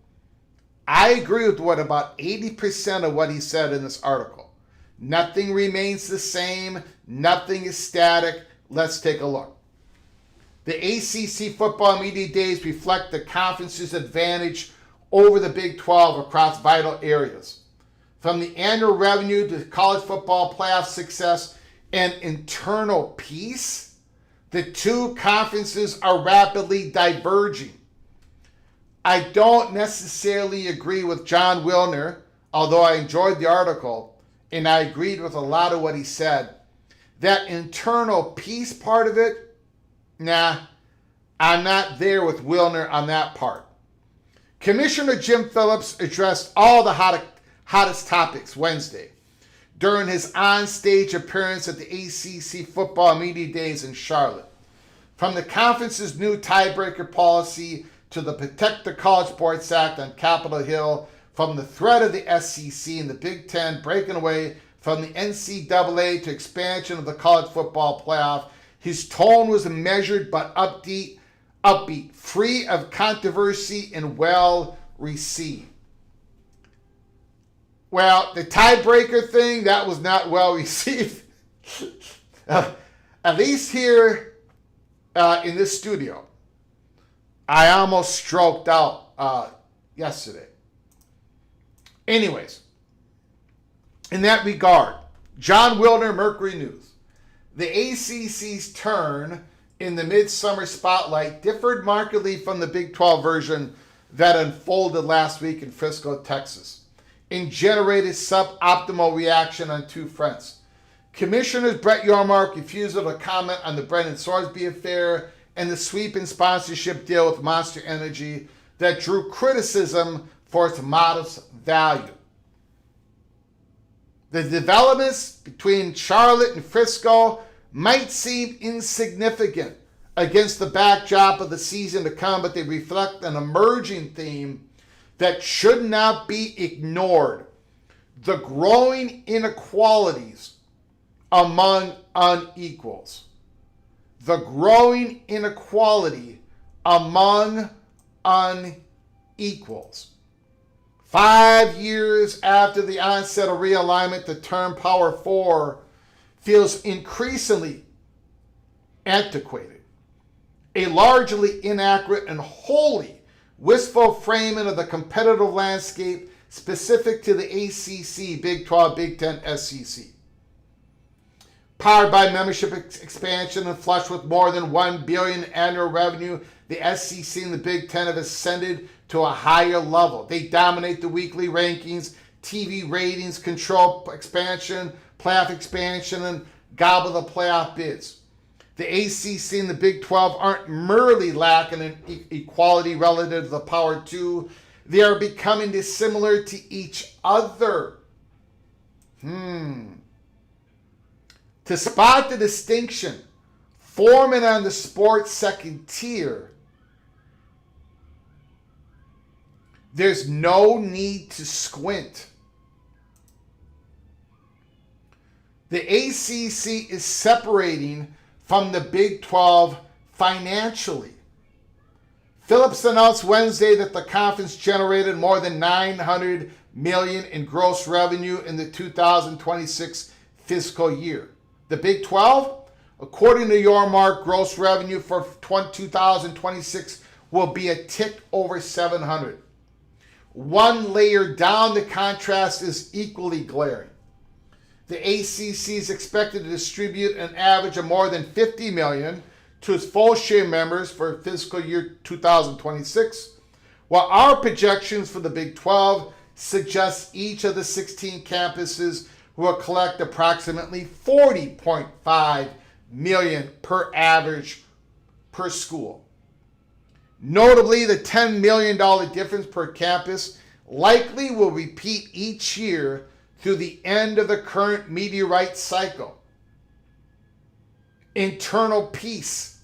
I agree with about 80% of what he said in this article. Nothing remains the same. Nothing is static. Let's take a look. The ACC football media days reflect the conference's advantage over the Big 12 across vital areas. From the annual revenue to college football playoff success and internal peace, the two conferences are rapidly diverging. I don't necessarily agree with John Wilner, although I enjoyed the article, and I agreed with a lot of what he said. That internal peace part of it, nah, I'm not there with Wilner on that part. Commissioner Jim Phillips addressed all the hottest topics Wednesday during his on-stage appearance at the ACC Football Media Days in Charlotte. From the conference's new tiebreaker policy to the Protect the College Sports Act on Capitol Hill, from the threat of the SEC and the Big Ten breaking away from the NCAA to expansion of the college football playoff, his tone was measured but upbeat, free of controversy and well received. Well, the tiebreaker thing, that was not well received. At least here in this studio. I almost stroked out yesterday. Anyways, in that regard, John Wilner, Mercury News. The ACC's turn in the midsummer spotlight differed markedly from the Big 12 version that unfolded last week in Frisco, Texas, and generated suboptimal reaction on two fronts. Commissioner Brett Yormark's refusal to comment on the Brendan Sorsby affair and the sweeping sponsorship deal with Monster Energy that drew criticism for its modest value. The developments between Charlotte and Frisco might seem insignificant against the backdrop of the season to come, but they reflect an emerging theme that should not be ignored: the growing inequalities among unequals. The growing inequality among unequals. 5 years after the onset of realignment, the term Power 4 feels increasingly antiquated, a largely inaccurate and wholly wistful framing of the competitive landscape specific to the ACC, Big 12, Big 10, SEC. Powered by membership expansion and flush with more than $1 billion annual revenue, the SEC and the Big 10 have ascended to a higher level. They dominate the weekly rankings, TV ratings, control expansion, playoff expansion, and gobble the playoff bids. The ACC and the Big 12 aren't merely lacking in equality relative to the Power 2. They are becoming dissimilar to each other. To spot the distinction forming on the sports second tier, there's no need to squint. The ACC is separating from the Big 12 financially. Phillips announced Wednesday that the conference generated more than $900 million in gross revenue in the 2026 fiscal year. The Big 12, according to Yormark, gross revenue for 2026 will be a tick over 700. One layer down, the contrast is equally glaring. The ACC is expected to distribute an average of more than $50 million to its full share members for fiscal year 2026, while our projections for the Big 12 suggest each of the 16 campuses will collect approximately $40.5 million per average per school. Notably, the $10 million difference per campus likely will repeat each year through the end of the current media rights cycle. Internal peace.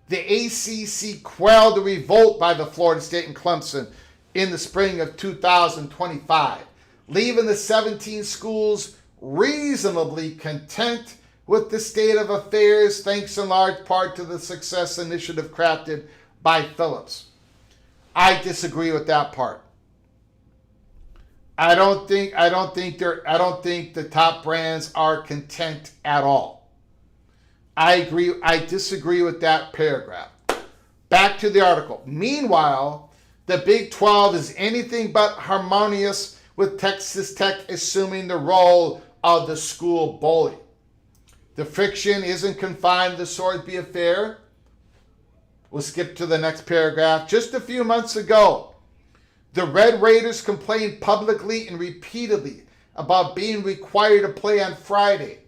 The ACC quelled the revolt by the Florida State and Clemson in the spring of 2025, leaving the 17 schools reasonably content with the state of affairs, thanks in large part to the success initiative crafted by Phillips. I disagree with that part. I don't think the top brands are content at all. I disagree with that paragraph. Back to the article. Meanwhile, the Big 12 is anything but harmonious with Texas Tech assuming the role of the school bully. The friction isn't confined to the Sorsby affair. We'll skip to the next paragraph. Just a few months ago, the Red Raiders complained publicly and repeatedly about being required to play on Friday,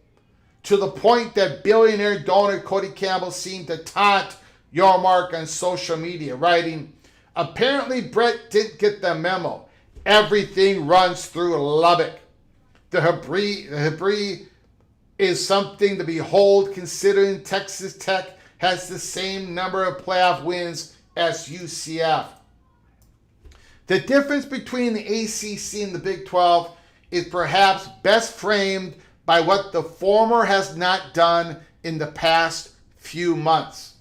to the point that billionaire donor Cody Campbell seemed to taunt Yormark on social media, writing, "Apparently Brett didn't get the memo. Everything runs through Lubbock. The Hebree is something to behold considering Texas Tech has the same number of playoff wins as UCF." The difference between the ACC and the Big 12 is perhaps best framed by what the former has not done in the past few months.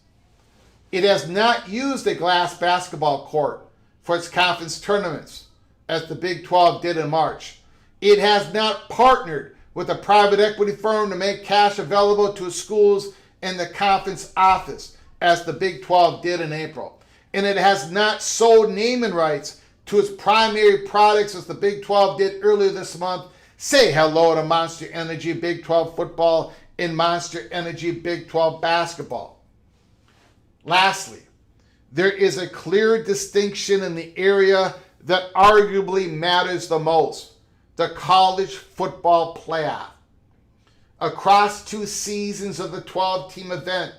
It has not used a glass basketball court for its conference tournaments, as the Big 12 did in March. It has not partnered with a private equity firm to make cash available to schools in the conference office, as the Big 12 did in April. And it has not sold naming rights to its primary products, as the Big 12 did earlier this month. Say hello to Monster Energy Big 12 football and Monster Energy Big 12 basketball. Lastly, there is a clear distinction in the area that arguably matters the most: the college football playoff. Across 2 seasons of the 12-team event,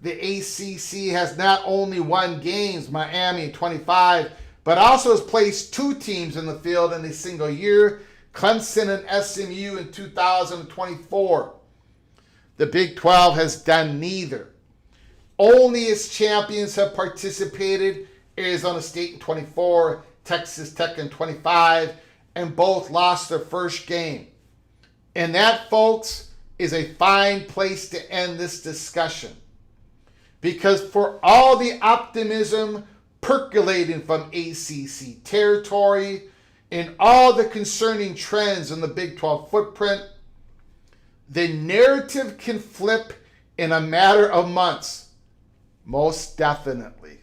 the ACC has not only won games, Miami in 25, but also has placed 2 teams in the field in a single year, Clemson and SMU in 2024. The Big 12 has done neither. Only its champions have participated: Arizona State in 24, Texas Tech in 25, and both lost their first game. And that, folks, is a fine place to end this discussion. Because for all the optimism percolating from ACC territory and all the concerning trends in the Big 12 footprint, the narrative can flip in a matter of months. Most definitely.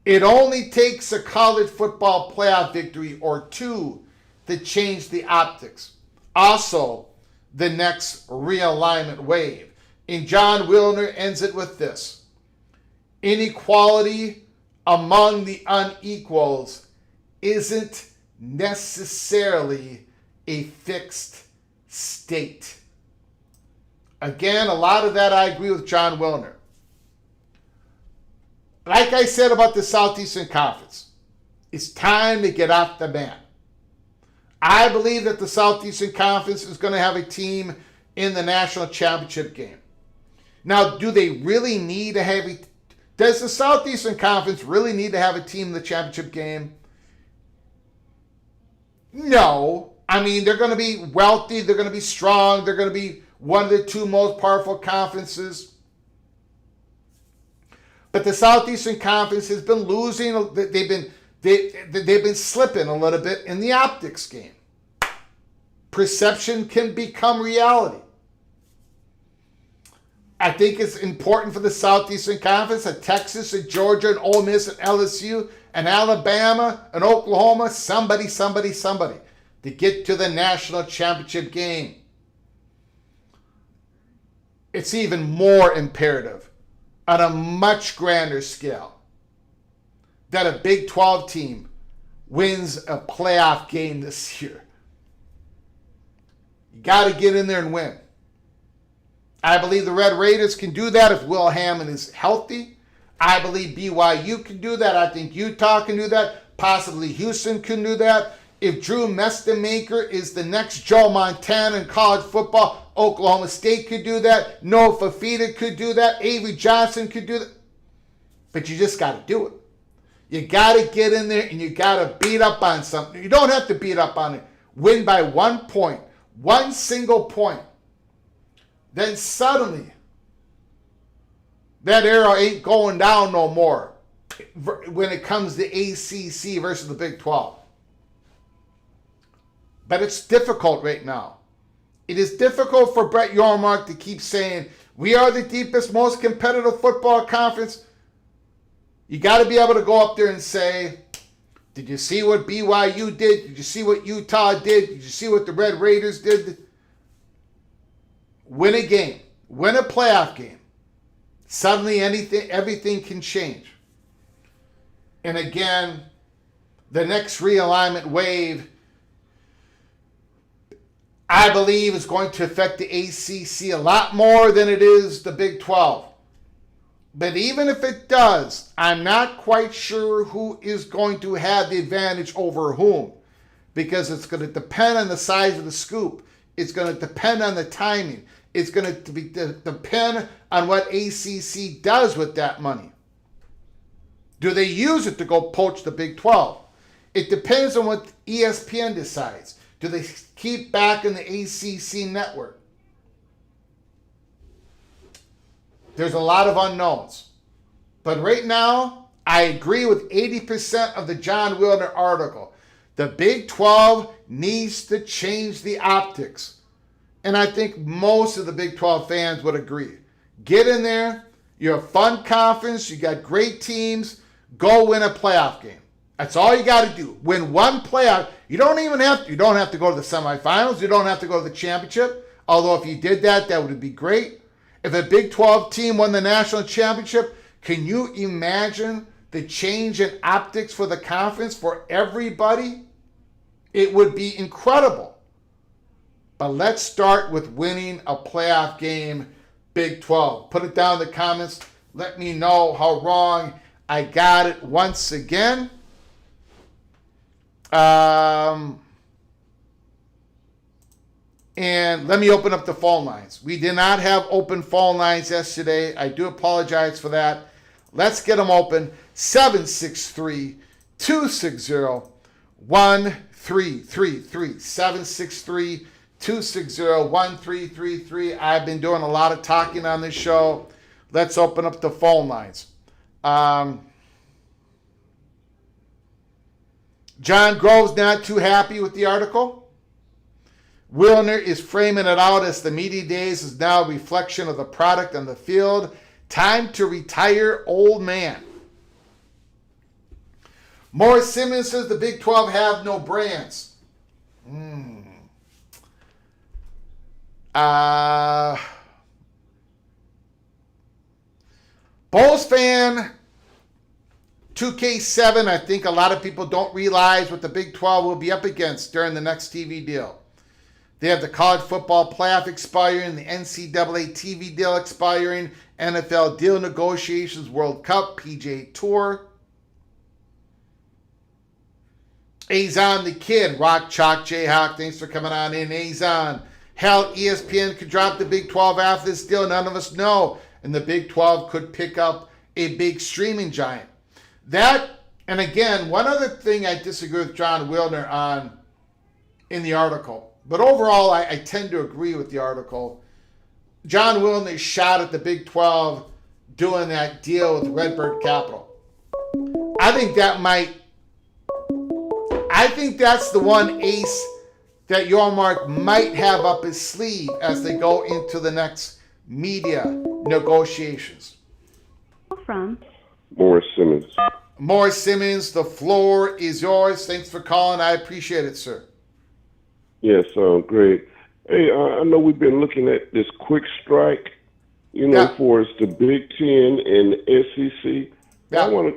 It only takes a college football playoff victory or 2 to change the optics. Also, the next realignment wave. And John Wilner ends it with this: inequality among the unequals isn't necessarily a fixed state. Again, a lot of that I agree with John Wilner. Like I said about the Southeastern Conference, it's time to get off the mat. I believe that the Southeastern Conference is going to have a team in the national championship game. Now, do they really need to have does the Southeastern Conference really need to have a team in the championship game? No. I mean, they're going to be wealthy, they're going to be strong, they're going to be one of the 2 most powerful conferences. But the Southeastern Conference has been losing. They've been slipping a little bit in the optics game. Perception can become reality. I think it's important for the Southeastern Conference that Texas and Georgia and Ole Miss and LSU and Alabama and Oklahoma, somebody, to get to the national championship game. It's even more imperative on a much grander scale that a Big 12 team wins a playoff game this year. You got to get in there and win. I believe the Red Raiders can do that if Will Hammond is healthy. I believe BYU can do that. I think Utah can do that. Possibly Houston can do that. If Drew Mestemaker is the next Joe Montana in college football, Oklahoma State could do that. Noah Fafita could do that. Avery Johnson could do that. But you just got to do it. You got to get in there and you got to beat up on something. You don't have to beat up on it. Win by 1 point. 1 single point. Then suddenly, that arrow ain't going down no more when it comes to ACC versus the Big 12. But it's difficult right now. It is difficult for Brett Yormark to keep saying, We are the deepest, most competitive football conference. You got to be able to go up there and say, did you see what BYU did? Did you see what Utah did? Did you see what the Red Raiders did? Win a game. Win a playoff game. Suddenly everything can change. And again, the next realignment wave, I believe, is going to affect the ACC a lot more than it is the Big 12. But even if it does, I'm not quite sure who is going to have the advantage over whom, because it's going to depend on the size of the scoop. It's going to depend on the timing. It's going to depend on what ACC does with that money. Do they use it to go poach the Big 12? It depends on what ESPN decides. Do they keep back in the ACC network? There's a lot of unknowns. But right now, I agree with 80% of the John Wilner article. The Big 12 needs to change the optics. And I think most of the Big 12 fans would agree. Get in there. You're a fun conference. You got great teams. Go win a playoff game. That's all you got to do. Win one playoff. You don't have to go to the semifinals. You don't have to go to the championship. Although if you did that, that would be great. If a Big 12 team won the national championship, can you imagine the change in optics for the conference for everybody? It would be incredible. But let's start with winning a playoff game, Big 12. Put it down in the comments. Let me know how wrong I got it once again. And let me open up the phone lines. We did not have open phone lines yesterday. I do apologize for that. Let's get them open. 763-260-1333. 763-260-1333. I've been doing a lot of talking on this show. Let's open up the phone lines. John Grove's not too happy with the article. Wilner is framing it out as the media days is now a reflection of the product on the field. Time to retire, old man. Mohr Simmons says the Big 12 have no brands. Bulls fan 2K7, I think a lot of people don't realize what the Big 12 will be up against during the next TV deal. They have the college football playoff expiring, the NCAA TV deal expiring, NFL deal negotiations, World Cup, PGA Tour. Azon the Kid, Rock Chalk Jayhawk, thanks for coming on in, Azon. Hell, ESPN could drop the Big 12 after this deal, none of us know. And the Big 12 could pick up a big streaming giant. That, and again, one other thing I disagree with John Wilner on in the article. But overall, I tend to agree with the article. John Wilner shot at the Big 12 doing that deal with Redbird Capital. I think that's the one ace that Yormark might have up his sleeve as they go into the next media negotiations. From Mohr Simmons. Mohr Simmons, the floor is yours. Thanks for calling. I appreciate it, sir. Yes, great. Hey, I know we've been looking at this quick strike, for the Big Ten and the SEC. Yeah. I want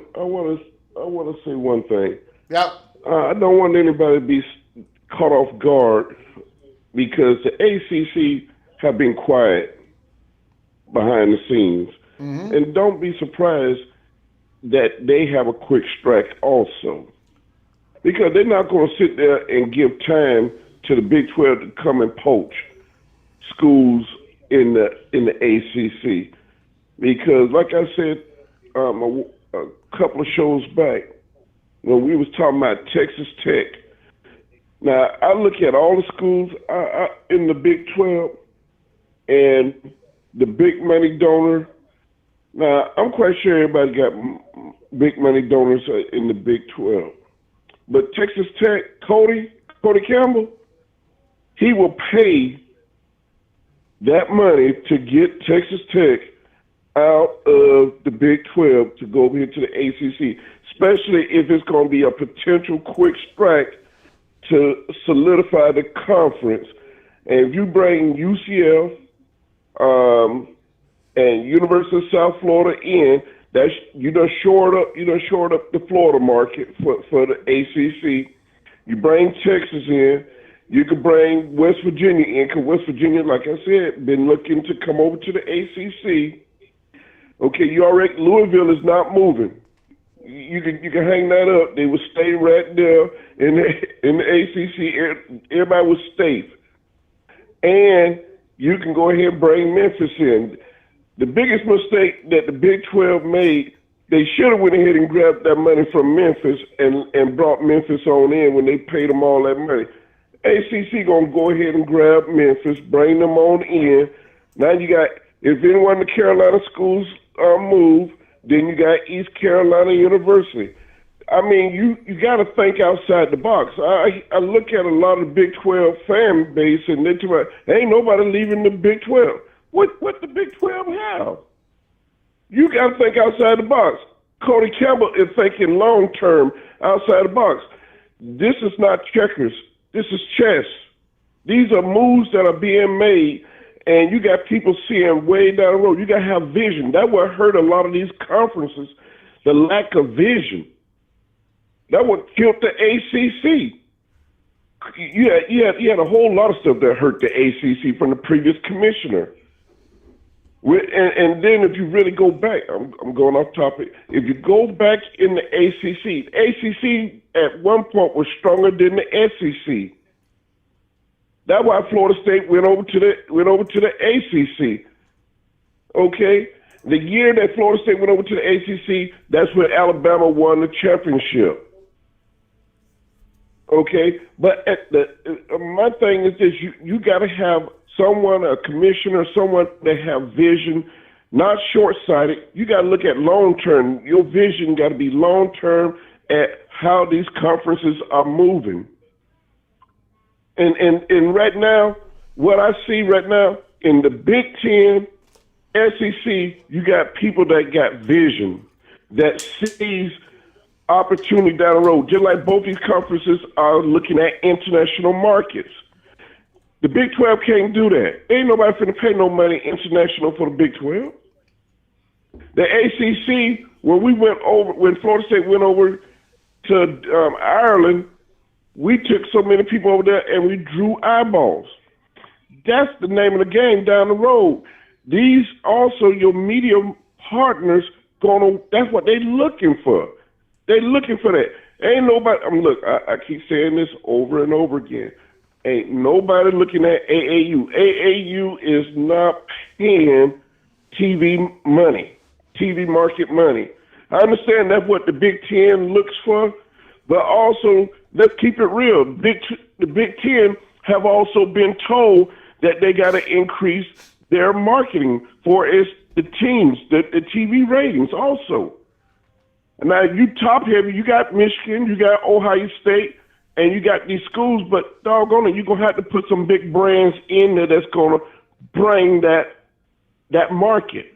to say one thing. Yep. I don't want anybody to be caught off guard because the ACC have been quiet behind the scenes, and don't be surprised that they have a quick strike also, because they're not going to sit there and give time to the Big 12 to come and poach schools in the ACC. Because, like I said a couple of shows back, when we was talking about Texas Tech, now I look at all the schools in the Big 12 and the big money donor. Now, I'm quite sure everybody got big money donors in the Big 12. But Texas Tech, Cody Campbell, he will pay that money to get Texas Tech out of the Big 12 to go over here to the ACC, especially if it's going to be a potential quick strike to solidify the conference. And if you bring UCF and University of South Florida in, that's you done shored up the Florida market for the ACC. You bring Texas in, you could bring West Virginia in, because West Virginia, like I said, been looking to come over to the ACC. Okay, you already Louisville is not moving. You can hang that up. They will stay right there in the ACC. Everybody was safe, and you can go ahead and bring Memphis in. The biggest mistake that the Big 12 made, they should have went ahead and grabbed that money from Memphis and brought Memphis on in when they paid them all that money. ACC gonna go ahead and grab Memphis, bring them on in. Now you got, if any one of the Carolina schools move, then you got East Carolina University. I mean, you got to think outside the box. I look at a lot of the Big 12 fan base, and they talk about, ain't nobody leaving the Big 12. What the Big 12 have? You got to think outside the box. Cody Campbell is thinking long term outside the box. This is not checkers. This is chess. These are moves that are being made, and you got people seeing way down the road. You got to have vision. That what hurt a lot of these conferences, the lack of vision. That what killed the ACC. You had a whole lot of stuff that hurt the ACC from the previous commissioner. And then if you really go back, I'm going off topic. If you go back in the ACC at one point was stronger than the SEC. That's why Florida State went over to the ACC. Okay, the year that Florida State went over to the ACC, that's when Alabama won the championship. Okay, but my thing is this: you got to have someone, a commissioner, someone that have vision, not short-sighted. You got to look at long-term. Your vision got to be long-term at how these conferences are moving. And right now, what I see right now in the Big Ten, SEC, you got people that got vision, that sees opportunity down the road, just like both these conferences are looking at international markets. The Big 12 can't do that. Ain't nobody finna pay no money international for the Big 12. The ACC, when Florida State went over to Ireland, we took so many people over there and we drew eyeballs. That's the name of the game down the road. These also your media partners that's what they looking for. They looking for that. Ain't nobody, look, I keep saying this over and over again. Ain't nobody looking at AAU. AAU is not paying TV money, TV market money. I understand that's what the Big Ten looks for, but also, let's keep it real. The Big Ten have also been told that they got to increase their marketing for the teams, the TV ratings also. And now you top heavy, you got Michigan, you got Ohio State, and you got these schools, but doggone it, you're going to have to put some big brands in there that's going to bring that market.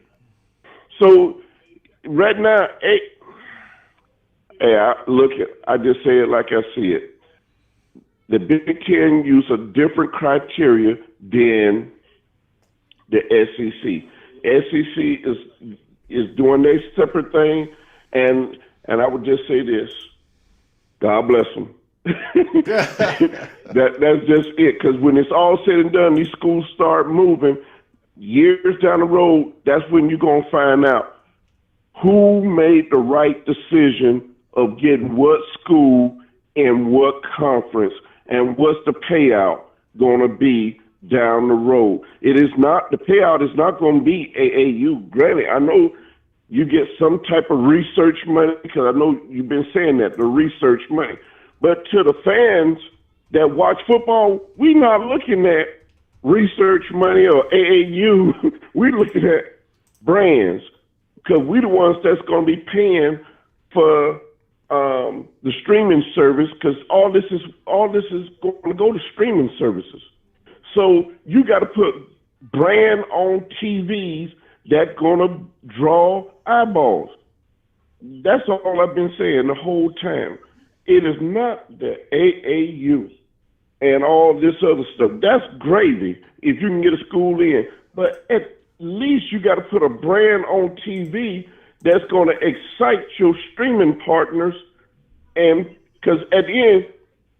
So right now, I just say it like I see it. The Big Ten use a different criteria than the SEC. SEC is doing their separate thing, and I would just say this: God bless them. That's just it. Because when it's all said and done, these schools start moving. Years down the road, that's when you're gonna find out who made the right decision of getting what school in what conference, and what's the payout going to be down the road. The payout is not going to be AAU. Granted, I know you get some type of research money, because I know you've been saying that, the research money. But to the fans that watch football, we're not looking at research money or AAU. We're looking at brands, because we're the ones that's going to be paying for the streaming service, because all this is going to go to streaming services. So you got to put brand on TVs that's going to draw eyeballs. That's all I've been saying the whole time. It is not the AAU and all this other stuff. That's gravy if you can get a school in. But at least you got to put a brand on TV that's going to excite your streaming partners. And because at the end,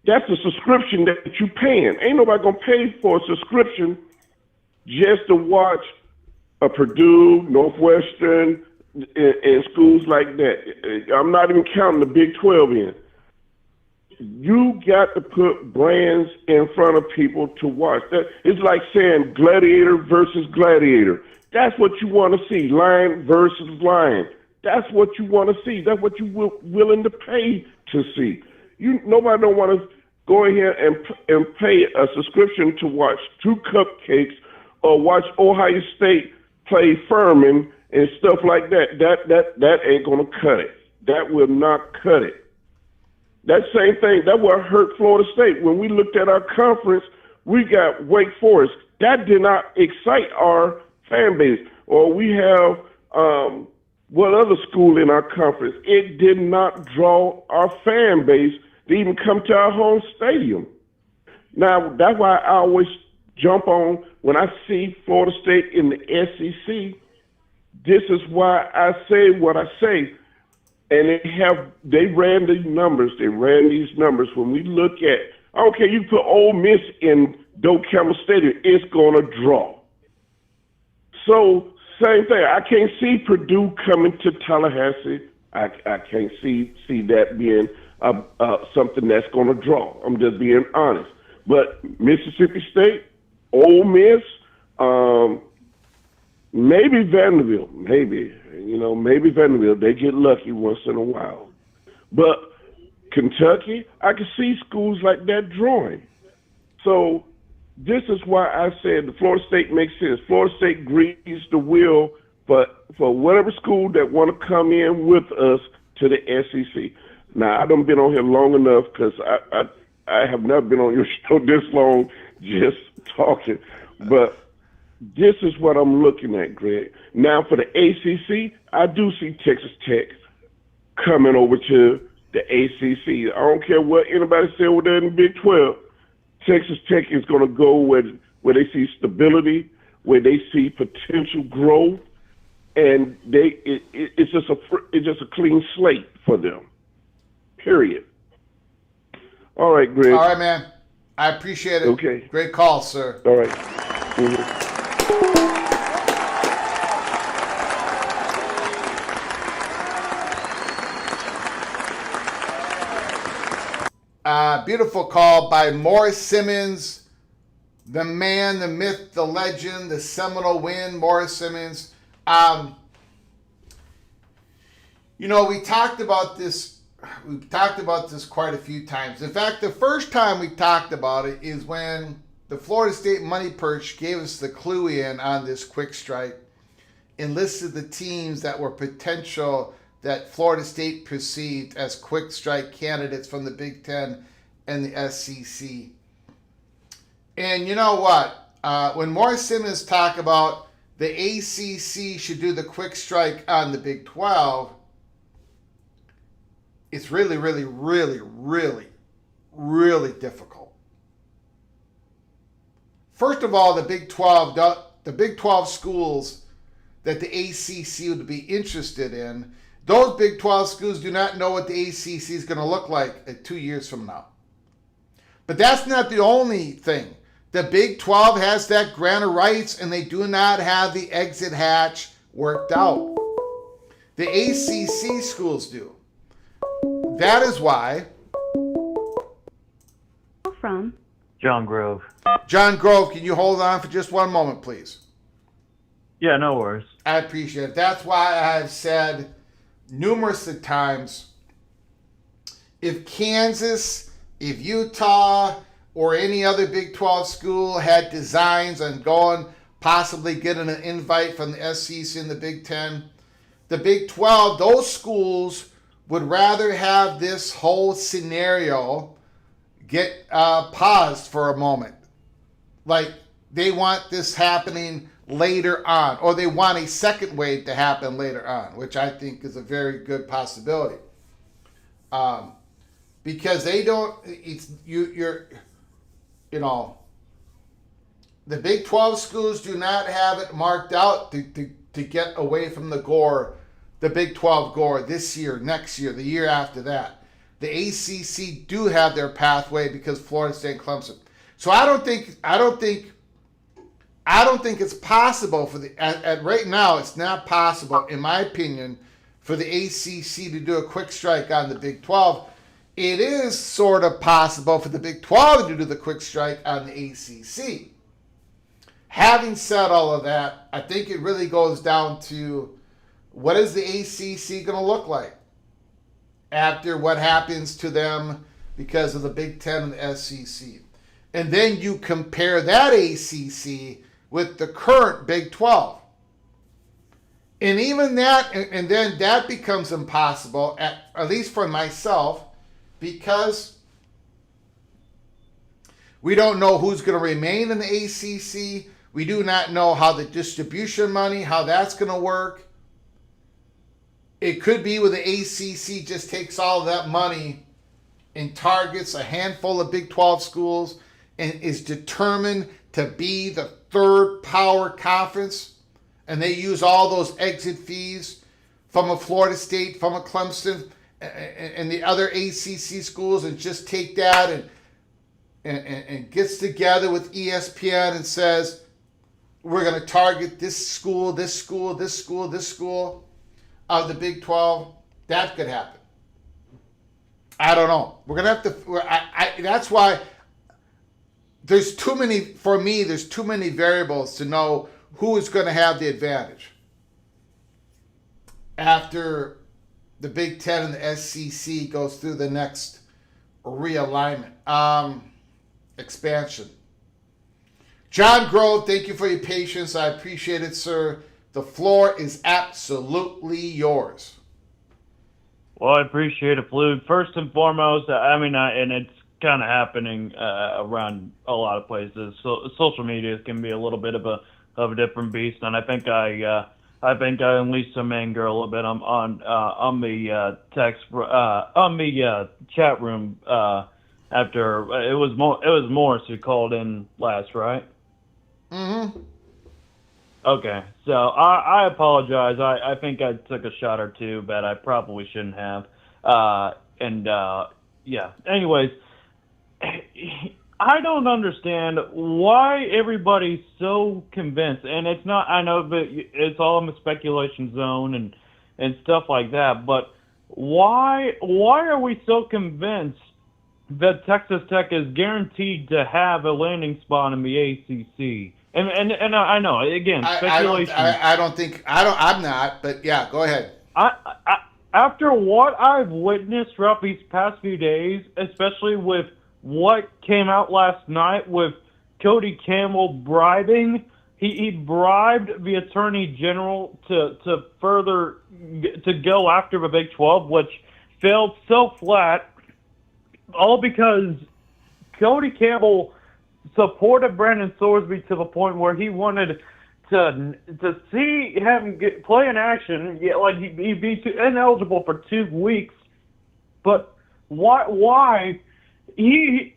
that's a subscription that you're paying. Ain't nobody going to pay for a subscription just to watch a Purdue, Northwestern, and schools like that. I'm not even counting the Big 12 in. You got to put brands in front of people to watch. It's like saying Gladiator versus Gladiator. That's what you want to see, lion versus lion. That's what you want to see. That's what you're willing to pay to see. Nobody don't want to go ahead and pay a subscription to watch Two Cupcakes or watch Ohio State play Furman and stuff like that. That ain't gonna cut it. That will not cut it. That same thing, that will hurt Florida State. When we looked at our conference, we got Wake Forest. That did not excite our fan base. Or we have what other school in our conference? It did not draw our fan base to even come to our home stadium. Now, that's why I always jump on when I see Florida State in the SEC. This is why I say what I say. And they ran these numbers. They ran these numbers. When we look at, I don't care, you put Ole Miss in Doak Campbell Stadium, it's going to draw. So, same thing. I can't see Purdue coming to Tallahassee. I can't see that being something that's going to draw. I'm just being honest. But Mississippi State, Ole Miss, maybe Vanderbilt, maybe Vanderbilt, they get lucky once in a while. But Kentucky, I can see schools like that drawing. So this is why I said the Florida State makes sense. Florida State greases the wheel for whatever school that want to come in with us to the SEC. Now, I done been on here long enough because I have not been on your show this long just talking. But this is what I'm looking at, Greg. Now, for the ACC, I do see Texas Tech coming over to the ACC. I don't care what anybody said over there in the Big 12. Texas Tech is going to go where they see stability, where they see potential growth, and it's just a clean slate for them. Period. All right, Greg. All right, man. I appreciate it. Okay. Great call, sir. All right. Mm-hmm. Beautiful call by Mohr Simmons, the man, the myth, the legend, the seminal win, Mohr Simmons. We talked about this. We've talked about this quite a few times. In fact, the first time we talked about it is when the Florida State Money Perch gave us the clue in on this quick strike and listed the teams that were potential that Florida State perceived as quick strike candidates from the Big Ten and the SEC. And you know what? When Mohr Simmons talk about the ACC should do the quick strike on the Big 12, it's really, really, really, really, really difficult. First of all, the Big 12 schools that the ACC would be interested in, those Big 12 schools do not know what the ACC is going to look like 2 years from now. But that's not the only thing. The Big 12 has that grant of rights, and they do not have the exit hatch worked out. The ACC schools do. That is why. From John Grove. John Grove, can you hold on for just one moment, please? Yeah, no worries. I appreciate it. That's why I've said numerous times, if Kansas, if Utah, or any other Big 12 school had designs on going, possibly getting an invite from the SEC and the Big 10, the Big 12, those schools would rather have this whole scenario get paused for a moment. Like, they want this happening later on, or they want a second wave to happen later on, which I think is a very good possibility. Because they don't, the Big 12 schools do not have it marked out to get away from the Big 12 gore this year, next year, the year after that. The ACC do have their pathway because Florida State and Clemson. So I don't think it's possible for at right now. It's not possible, in my opinion, for the ACC to do a quick strike on the Big 12. It is sort of possible for the Big 12 to do the quick strike on the ACC. Having said all of that, I think it really goes down to what is the ACC going to look like after what happens to them because of the Big Ten and the SEC. And then you compare that ACC with the current Big 12. And even that, and then that becomes impossible, at least for myself, because we don't know who's going to remain in the ACC. We do not know how the distribution money, how that's going to work. It could be where the ACC just takes all of that money and targets a handful of Big 12 schools and is determined to be the third power conference. And they use all those exit fees from a Florida State, from a Clemson, and the other ACC schools, and just take that and gets together with ESPN and says, we're going to target this school, this school, this school, this school of the Big 12. That could happen. I don't know. We're going to have to, that's why there's too many variables to know who is going to have the advantage after the Big Ten and the SEC goes through the next realignment, expansion. John Grove, thank you for your patience. I appreciate it, sir. The floor is absolutely yours. Well, I appreciate it, Fluke. First and foremost, and it's kind of happening around a lot of places. So social media can be a little bit of a different beast, and I think I unleashed some anger a little bit on the text on the chat room after it was Morris who called in last, right? Mm-hmm. Okay, so I apologize. I think I took a shot or two, but I probably shouldn't have. Yeah. Anyways, I don't understand why everybody's so convinced, and it's not. I know that it's all in the speculation zone and stuff like that. But why are we so convinced that Texas Tech is guaranteed to have a landing spot in the ACC? And I know, again, speculation. I'm not, but yeah, go ahead. After what I've witnessed throughout these past few days, especially with what came out last night with Cody Campbell bribing, he bribed the Attorney General to further to go after the Big 12, which failed so flat, all because Cody Campbell supported Brandon Sorsby to the point where he wanted to see him play in action. Yeah, like he'd be ineligible for 2 weeks. But why? He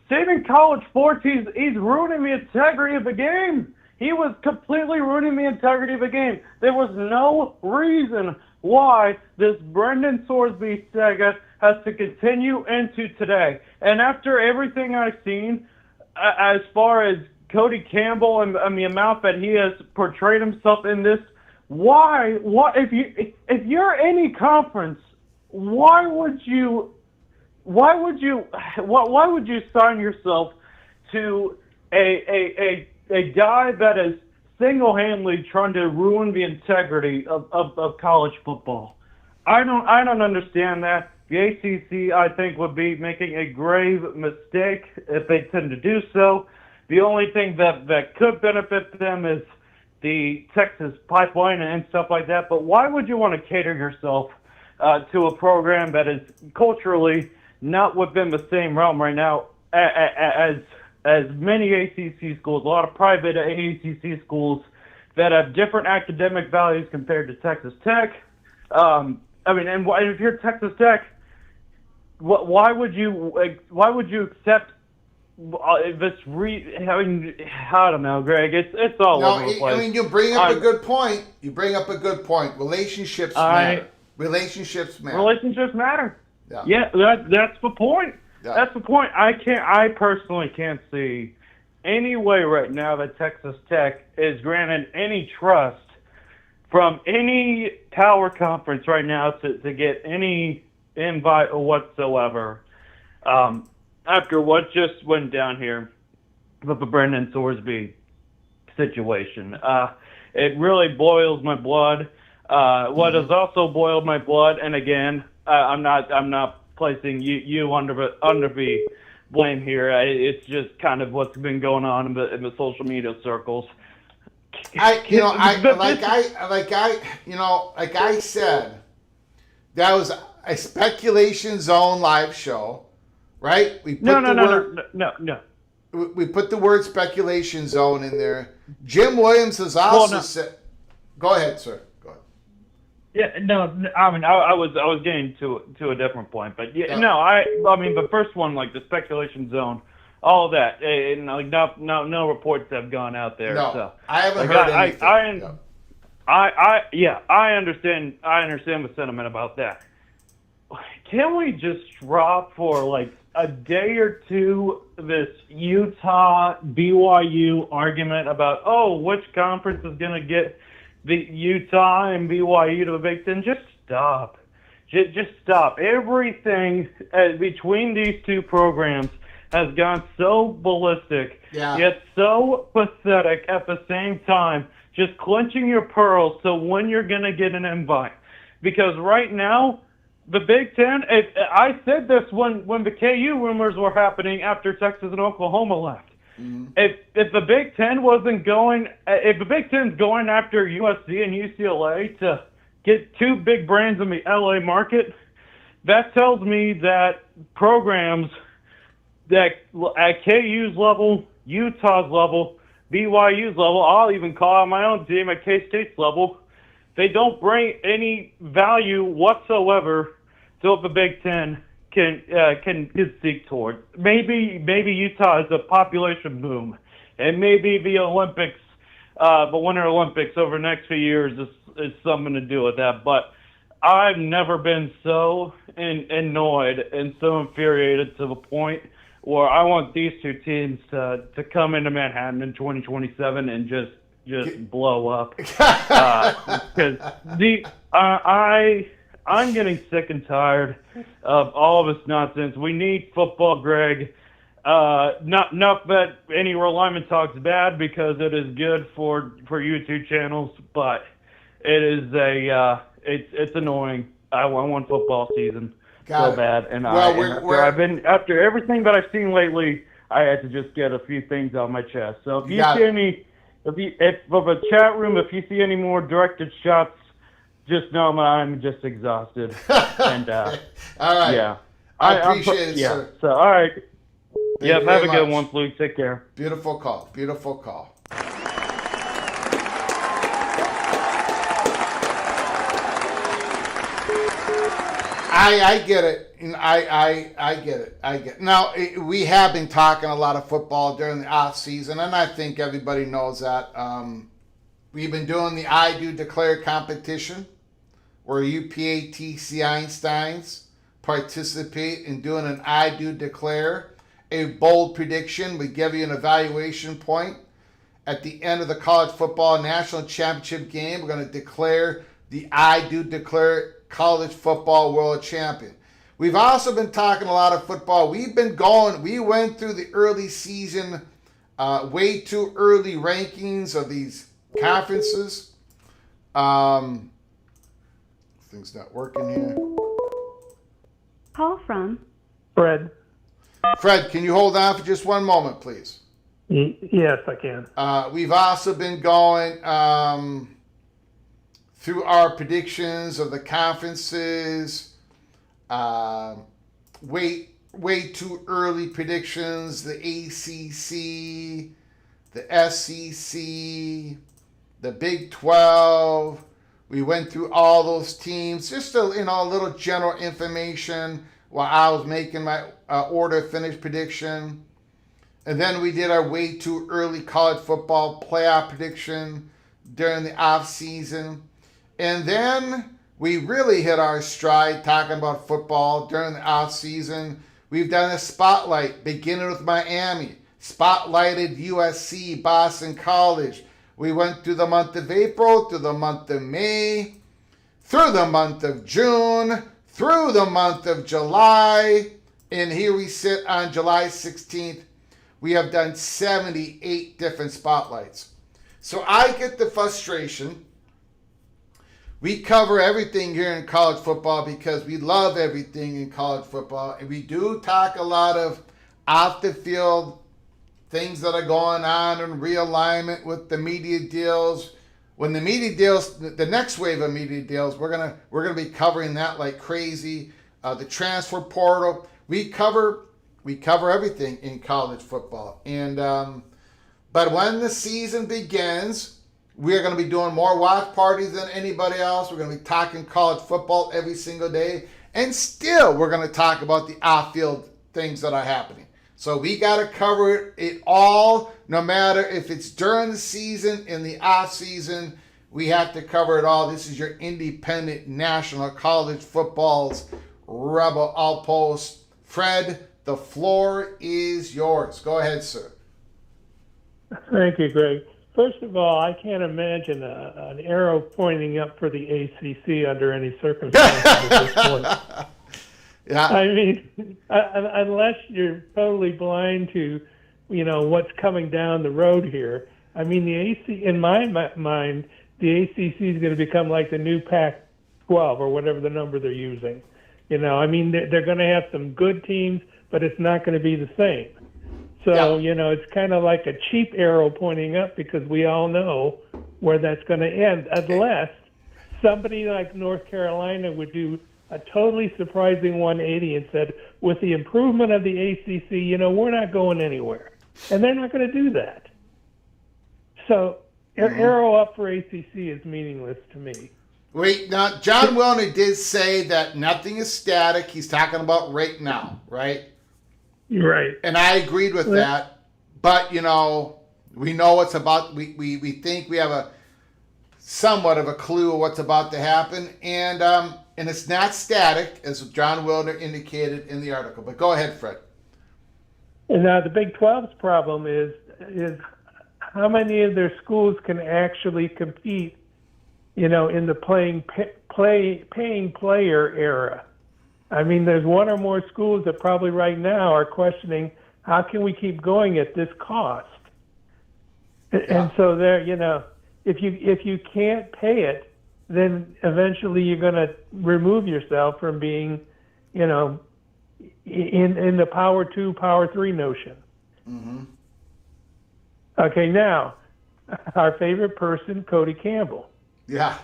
saving college sports. He's ruining the integrity of the game. He was completely ruining the integrity of the game. There was no reason why this Brendan Sorsby saga has to continue into today. And after everything I've seen, as far as Cody Campbell and the amount that he has portrayed himself in this, why if you're any conference, why would you sign yourself to a guy that is single-handedly trying to ruin the integrity of college football? I don't understand that. The ACC, I think, would be making a grave mistake if they tend to do so. The only thing that could benefit them is the Texas pipeline and stuff like that. But why would you want to cater yourself to a program that is culturally not within the same realm right now as as many ACC schools, a lot of private ACC schools that have different academic values compared to Texas Tech. And if you're Texas Tech, why would you accept this? I don't know, Greg. It's all over the place. I mean, you bring up a good point. Relationships matter. Relationships matter. Yeah. Yeah, that's the point. Yeah. That's the point. I personally can't see any way right now that Texas Tech is granted any trust from any power conference right now to get any invite whatsoever. After what just went down here with the Brendan Thorsby situation, it really boils my blood. What has also boiled my blood, and again, I'm not placing you under the blame here. It's just kind of what's been going on in the social media circles. Like I said, that was a speculation zone live show, right? We put No. We put the word speculation zone in there. Jim Williams has also said. Go ahead, sir. Go ahead. Yeah, no. I mean, I was getting to a different point, but the first one, like the speculation zone, all that, and like no reports have gone out there. No, so, I haven't heard anything. I understand the sentiment about that. Can we just drop for like a day or two this Utah BYU argument about which conference is going to get the Utah and BYU to the Big Ten? Just stop. Just stop. Everything between these two programs has gone so ballistic, yet so pathetic at the same time, just clenching your pearls so when you're going to get an invite. Because right now, the Big Ten, I said this when the KU rumors were happening after Texas and Oklahoma left. Mm-hmm. If the Big Ten if the Big Ten's going after USC and UCLA to get two big brands in the LA market, that tells me that programs that at KU's level, Utah's level, BYU's level, I'll even call out my own team at K-State's level, they don't bring any value whatsoever to what the Big Ten can seek towards. Maybe Utah is a population boom, and maybe the Olympics, the Winter Olympics over the next few years is something to do with that. But I've never been so annoyed and so infuriated to the point where I want these two teams to come into Manhattan in 2027 and just blow up. Because I'm getting sick and tired of all of this nonsense. We need football, Greg. Not that any realignment talk's bad, because it is good for YouTube channels, but it is it's annoying. I want football season so bad, and after everything that I've seen lately, I had to just get a few things on my chest. So if you see any, if of a chat room, if you see any more directed shots, just know I'm just exhausted. And all right, yeah, I appreciate it, sir. So all right, Thank you have a very good much. one, please. Take care. Beautiful call. Beautiful call. I get it. I get it. I get it. Now, we have been talking a lot of football during the off season, and I think everybody knows that. We've been doing the I Do Declare competition, where you PATC Einsteins participate in doing an I Do Declare, a bold prediction. We give you an evaluation point. At the end of the college football national championship game, we're going to declare the I Do Declare college football world champion. We've also been talking a lot of football. We went through the early season, way too early rankings of these conferences. Things not working here. Call from Fred. Fred, can you hold on for just one moment, please? Yes, I can. We've also been going through our predictions of the conferences, weight way too early predictions, the ACC, the SEC, the Big 12. We went through all those teams, just a little general information while I was making my order finish prediction. And then we did our way too early college football playoff prediction during the off season. And then we really hit our stride talking about football during the off season. We've done a spotlight beginning with Miami, spotlighted USC, Boston College. We went through the month of April, through the month of May, through the month of June, through the month of July. And here we sit on July 16th. We have done 78 different spotlights. So I get the frustration. We cover everything here in college football because we love everything in college football. And we do talk a lot of off the field things that are going on and realignment with the media deals. When the media deals, the next wave of media deals, we're gonna be covering that like crazy. The transfer portal, we cover everything in college football. And but when the season begins, we're going to be doing more watch parties than anybody else. We're going to be talking college football every single day, and still we're going to talk about the off-field things that are happening. So we got to cover it all, no matter if it's during the season, in the off season. We have to cover it all. This is your independent national college football's rebel outpost. Fred, the floor is yours. Go ahead, sir. Thank you, Greg. First of all, I can't imagine an arrow pointing up for the ACC under any circumstances at this point. Yeah. I mean, unless you're totally blind to, what's coming down the road here. I mean, in my mind, the ACC is going to become like the new Pac-12 or whatever the number they're using. I mean, they're going to have some good teams, but it's not going to be the same. So, it's kind of like a cheap arrow pointing up because we all know where that's going to end, unless somebody like North Carolina would do a totally surprising 180 and said, with the improvement of the ACC, we're not going anywhere. And they're not going to do that. So, arrow up for ACC is meaningless to me. Wait, now, John Wilner did say that nothing is static. He's talking about right now, right? Right. And I agreed with that. But, we know what's about. We think we have a somewhat of a clue of what's about to happen. And it's not static, as John Wilner indicated in the article. But go ahead, Fred. And now the Big 12's problem is how many of their schools can actually compete, in the paying player era. I mean, there's one or more schools that probably right now are questioning, how can we keep going at this cost? And so there, if you can't pay it, then eventually you're going to remove yourself from being, in the Power 2, Power 3 notion. Mm-hmm. Okay, now, our favorite person, Cody Campbell. Yeah.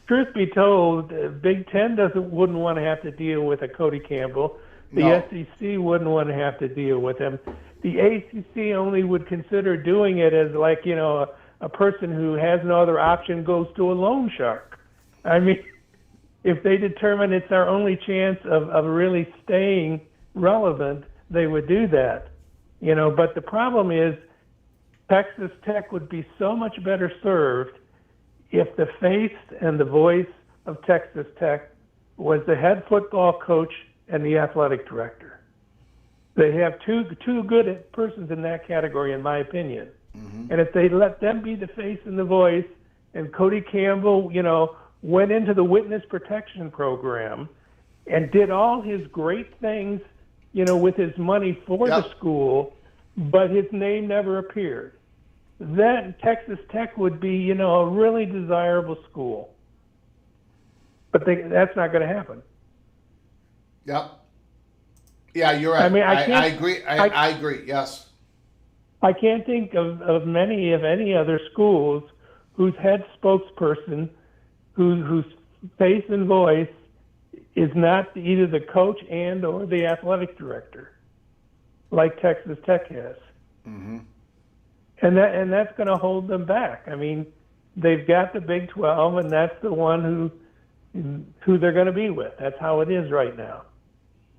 Truth be told, Big Ten wouldn't want to have to deal with a Cody Campbell. The SEC wouldn't want to have to deal with him. The ACC only would consider doing it as like, a person who has no other option goes to a loan shark. I mean, if they determine it's our only chance of really staying relevant, they would do that. But the problem is Texas Tech would be so much better served if the face and the voice of Texas Tech was the head football coach and the athletic director. They have two good persons in that category, in my opinion. Mm-hmm. And if they let them be the face and the voice, and Cody Campbell, went into the witness protection program and did all his great things, with his money for the school, but his name never appeared, then Texas Tech would be, a really desirable school. But that's not going to happen. Yep. Yeah, you're right. I mean, I agree. I agree. Yes. I can't think of any other schools whose head spokesperson, whose face and voice is not either the coach and or the athletic director, like Texas Tech has. Mm-hmm. And that's going to hold them back. I mean, they've got the Big 12, and that's the one who they're going to be with. That's how it is right now.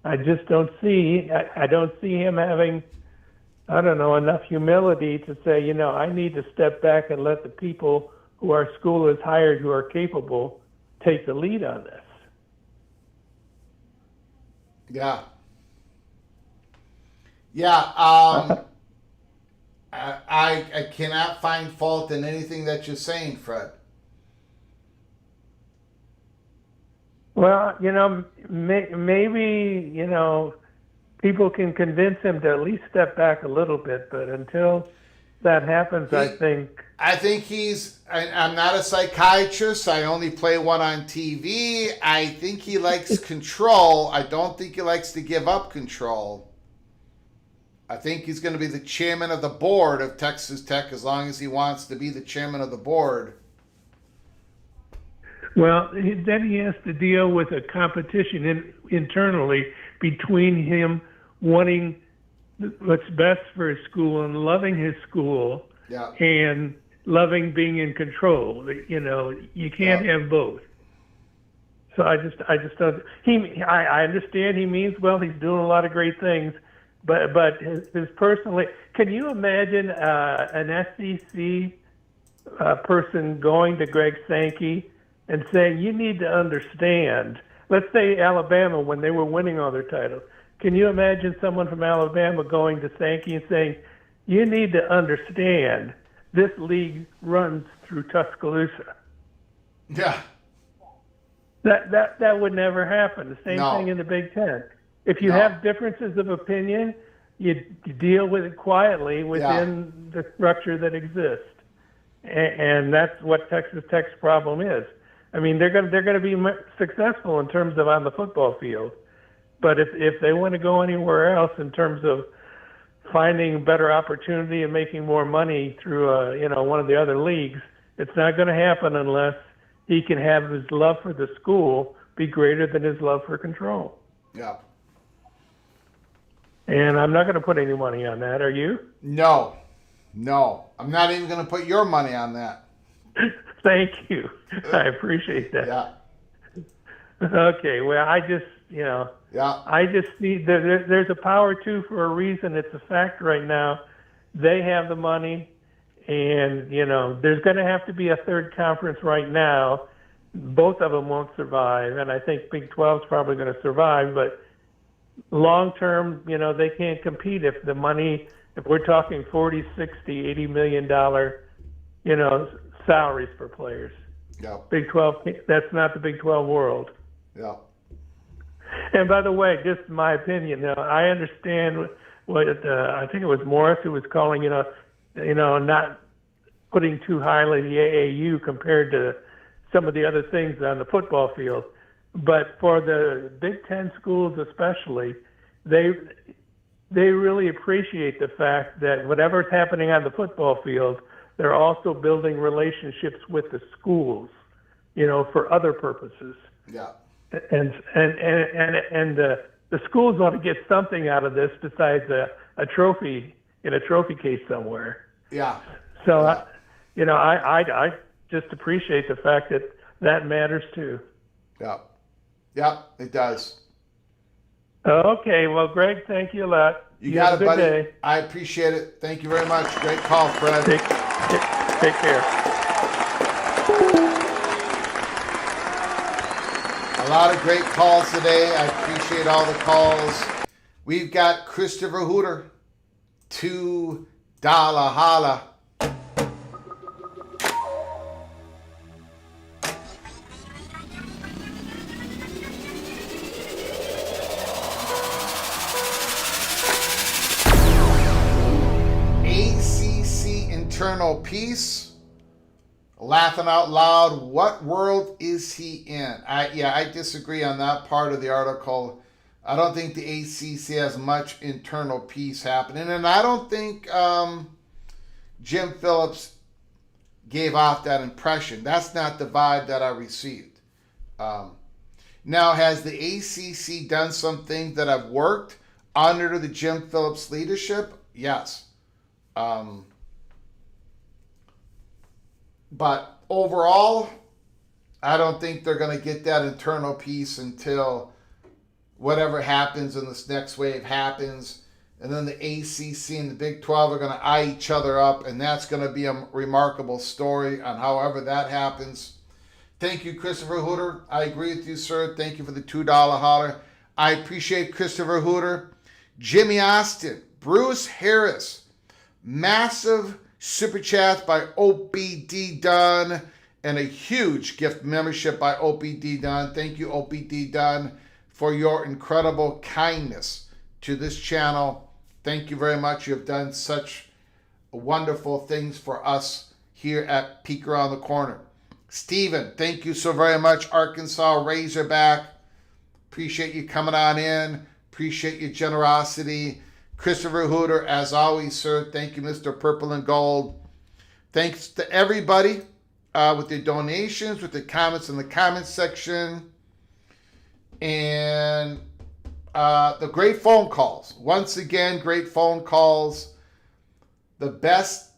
I just don't see. I don't see him having, I don't know, enough humility to say, you know, I need to step back and let the people who our school has hired, who are capable, take the lead on this. Yeah. Yeah. I cannot find fault in anything that you're saying, Fred. Well, you know, maybe, you know, people can convince him to at least step back a little bit, but until that happens, I think he's, I'm not a psychiatrist. I only play one on TV. I think he likes control. I don't think he likes to give up control. I think he's going to be the chairman of the board of Texas Tech as long as he wants to be the chairman of the board. Well, then he has to deal with a competition internally between him wanting what's best for his school and loving his school, yeah, and loving being in control. You know, you can't have both. So I just don't. I understand he means well. He's doing a lot of great things, but his personally. Can you imagine an SEC person going to Greg Sankey and saying, you need to understand, let's say Alabama, when they were winning all their titles, can you imagine someone from Alabama going to Sankey and saying, you need to understand this league runs through Tuscaloosa? Yeah. That would never happen. The same thing in the Big Ten. If you have differences of opinion, you deal with it quietly within the structure that exists. And that's what Texas Tech's problem is. I mean, they're going to be successful in terms of on the football field, but if they want to go anywhere else in terms of finding better opportunity and making more money through one of the other leagues, it's not going to happen unless he can have his love for the school be greater than his love for control. Yeah. And I'm not going to put any money on that. Are you? No. I'm not even going to put your money on that. Thank you. I appreciate that. Yeah. Okay. Well, I just see there's a power too for a reason. It's a fact right now. They have the money, and there's going to have to be a third conference right now. Both of them won't survive, and I think Big 12 is probably going to survive. But long term, they can't compete if the money. If we're talking 40, 60, 80 $million dollar, salaries for players. Yeah. Big 12. That's not the Big 12 world. Yeah. And by the way, just my opinion. I understand what I think it was Morris who was calling, not putting too highly the AAU compared to some of the other things on the football field. But for the Big Ten schools especially, they really appreciate the fact that whatever's happening on the football field, they're also building relationships with the schools, for other purposes. Yeah. And the schools want to get something out of this besides a trophy in a trophy case somewhere. Yeah. So, I just appreciate the fact that matters too. Yeah. Yeah, it does. Okay. Well, Greg, thank you a lot. You got it, good buddy. Day. I appreciate it. Thank you very much. Great call, Fred. Take care. A lot of great calls today. I appreciate all the calls. We've got Christopher Hooter, $2 holla. ACC internal piece. Laughing out loud, what world is he in? I disagree on that part of the article. I don't think the ACC has much internal peace happening, and I don't think Jim Phillips gave off that impression. That's not the vibe that I received. Now, has the ACC done some things that have worked under the Jim Phillips leadership? Yes. But overall, I don't think they're going to get that internal piece until whatever happens in this next wave happens. And then the ACC and the Big 12 are going to eye each other up, and that's going to be a remarkable story on however that happens. Thank you, Christopher Hooter. I agree with you, sir. Thank you for the $2 holler. I appreciate Christopher Hooter. Jimmy Austin, Bruce Harris, massive super chat by OBD Dunn, and a huge gift membership by OBD Dunn. Thank you, OBD Dunn, for your incredible kindness to this channel. Thank you very much. You have done such wonderful things for us here at Peek Around the Corner. Steven, thank you so very much. Arkansas Razorback. Appreciate you coming on in. Appreciate your generosity. Christopher Hooter, as always, sir. Thank you, Mr. Purple and Gold. Thanks to everybody with their donations, with the comments in the comments section. And the great phone calls. Once again, great phone calls. The best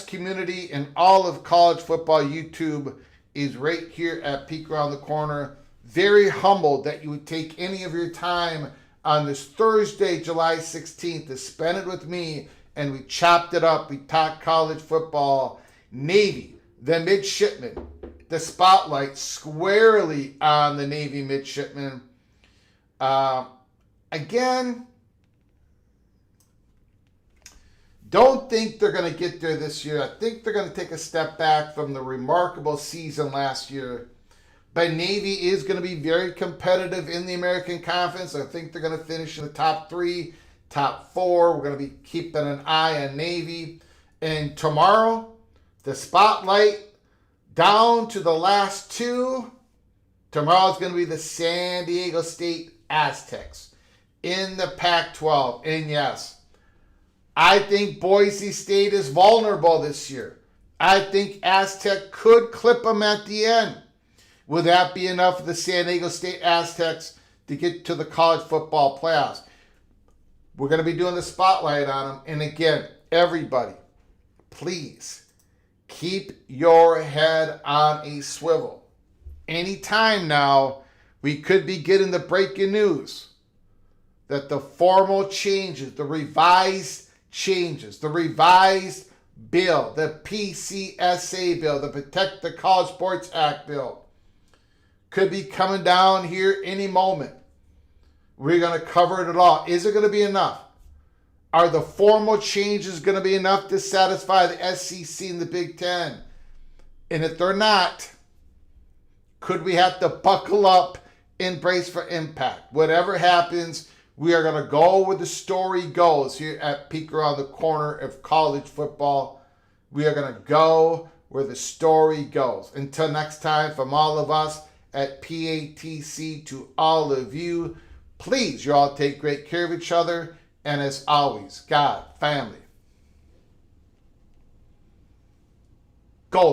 community in all of college football YouTube is right here at Peek Around the Corner. Very humbled that you would take any of your time on this Thursday, July 16th, to spend it with me, and we chopped it up. We talked college football, Navy, the Midshipman, the spotlight squarely on the Navy Midshipman. Again, don't think they're going to get there this year. I think they're going to take a step back from the remarkable season last year. But Navy is going to be very competitive in the American Conference. I think they're going to finish in the top 3, top 4. We're going to be keeping an eye on Navy. And tomorrow, the spotlight down to the last 2. Tomorrow is going to be the San Diego State Aztecs in the Pac-12. And yes, I think Boise State is vulnerable this year. I think Aztec could clip them at the end. Would that be enough for the San Diego State Aztecs to get to the college football playoffs? We're going to be doing the spotlight on them. And again, everybody, please keep your head on a swivel. Anytime now, we could be getting the breaking news that the formal changes, the revised changes, the revised bill, the PCSA bill, the Protect the College Sports Act bill, could be coming down here any moment. We're going to cover it all. Is it going to be enough? Are the formal changes going to be enough to satisfy the SEC and the Big Ten? And if they're not, could we have to buckle up and brace for impact? Whatever happens, we are going to go where the story goes here at Peek Around the Corner of college football. We are going to go where the story goes. Until next time, from all of us at PATC to all of you, please, you all take great care of each other. And as always, God, family,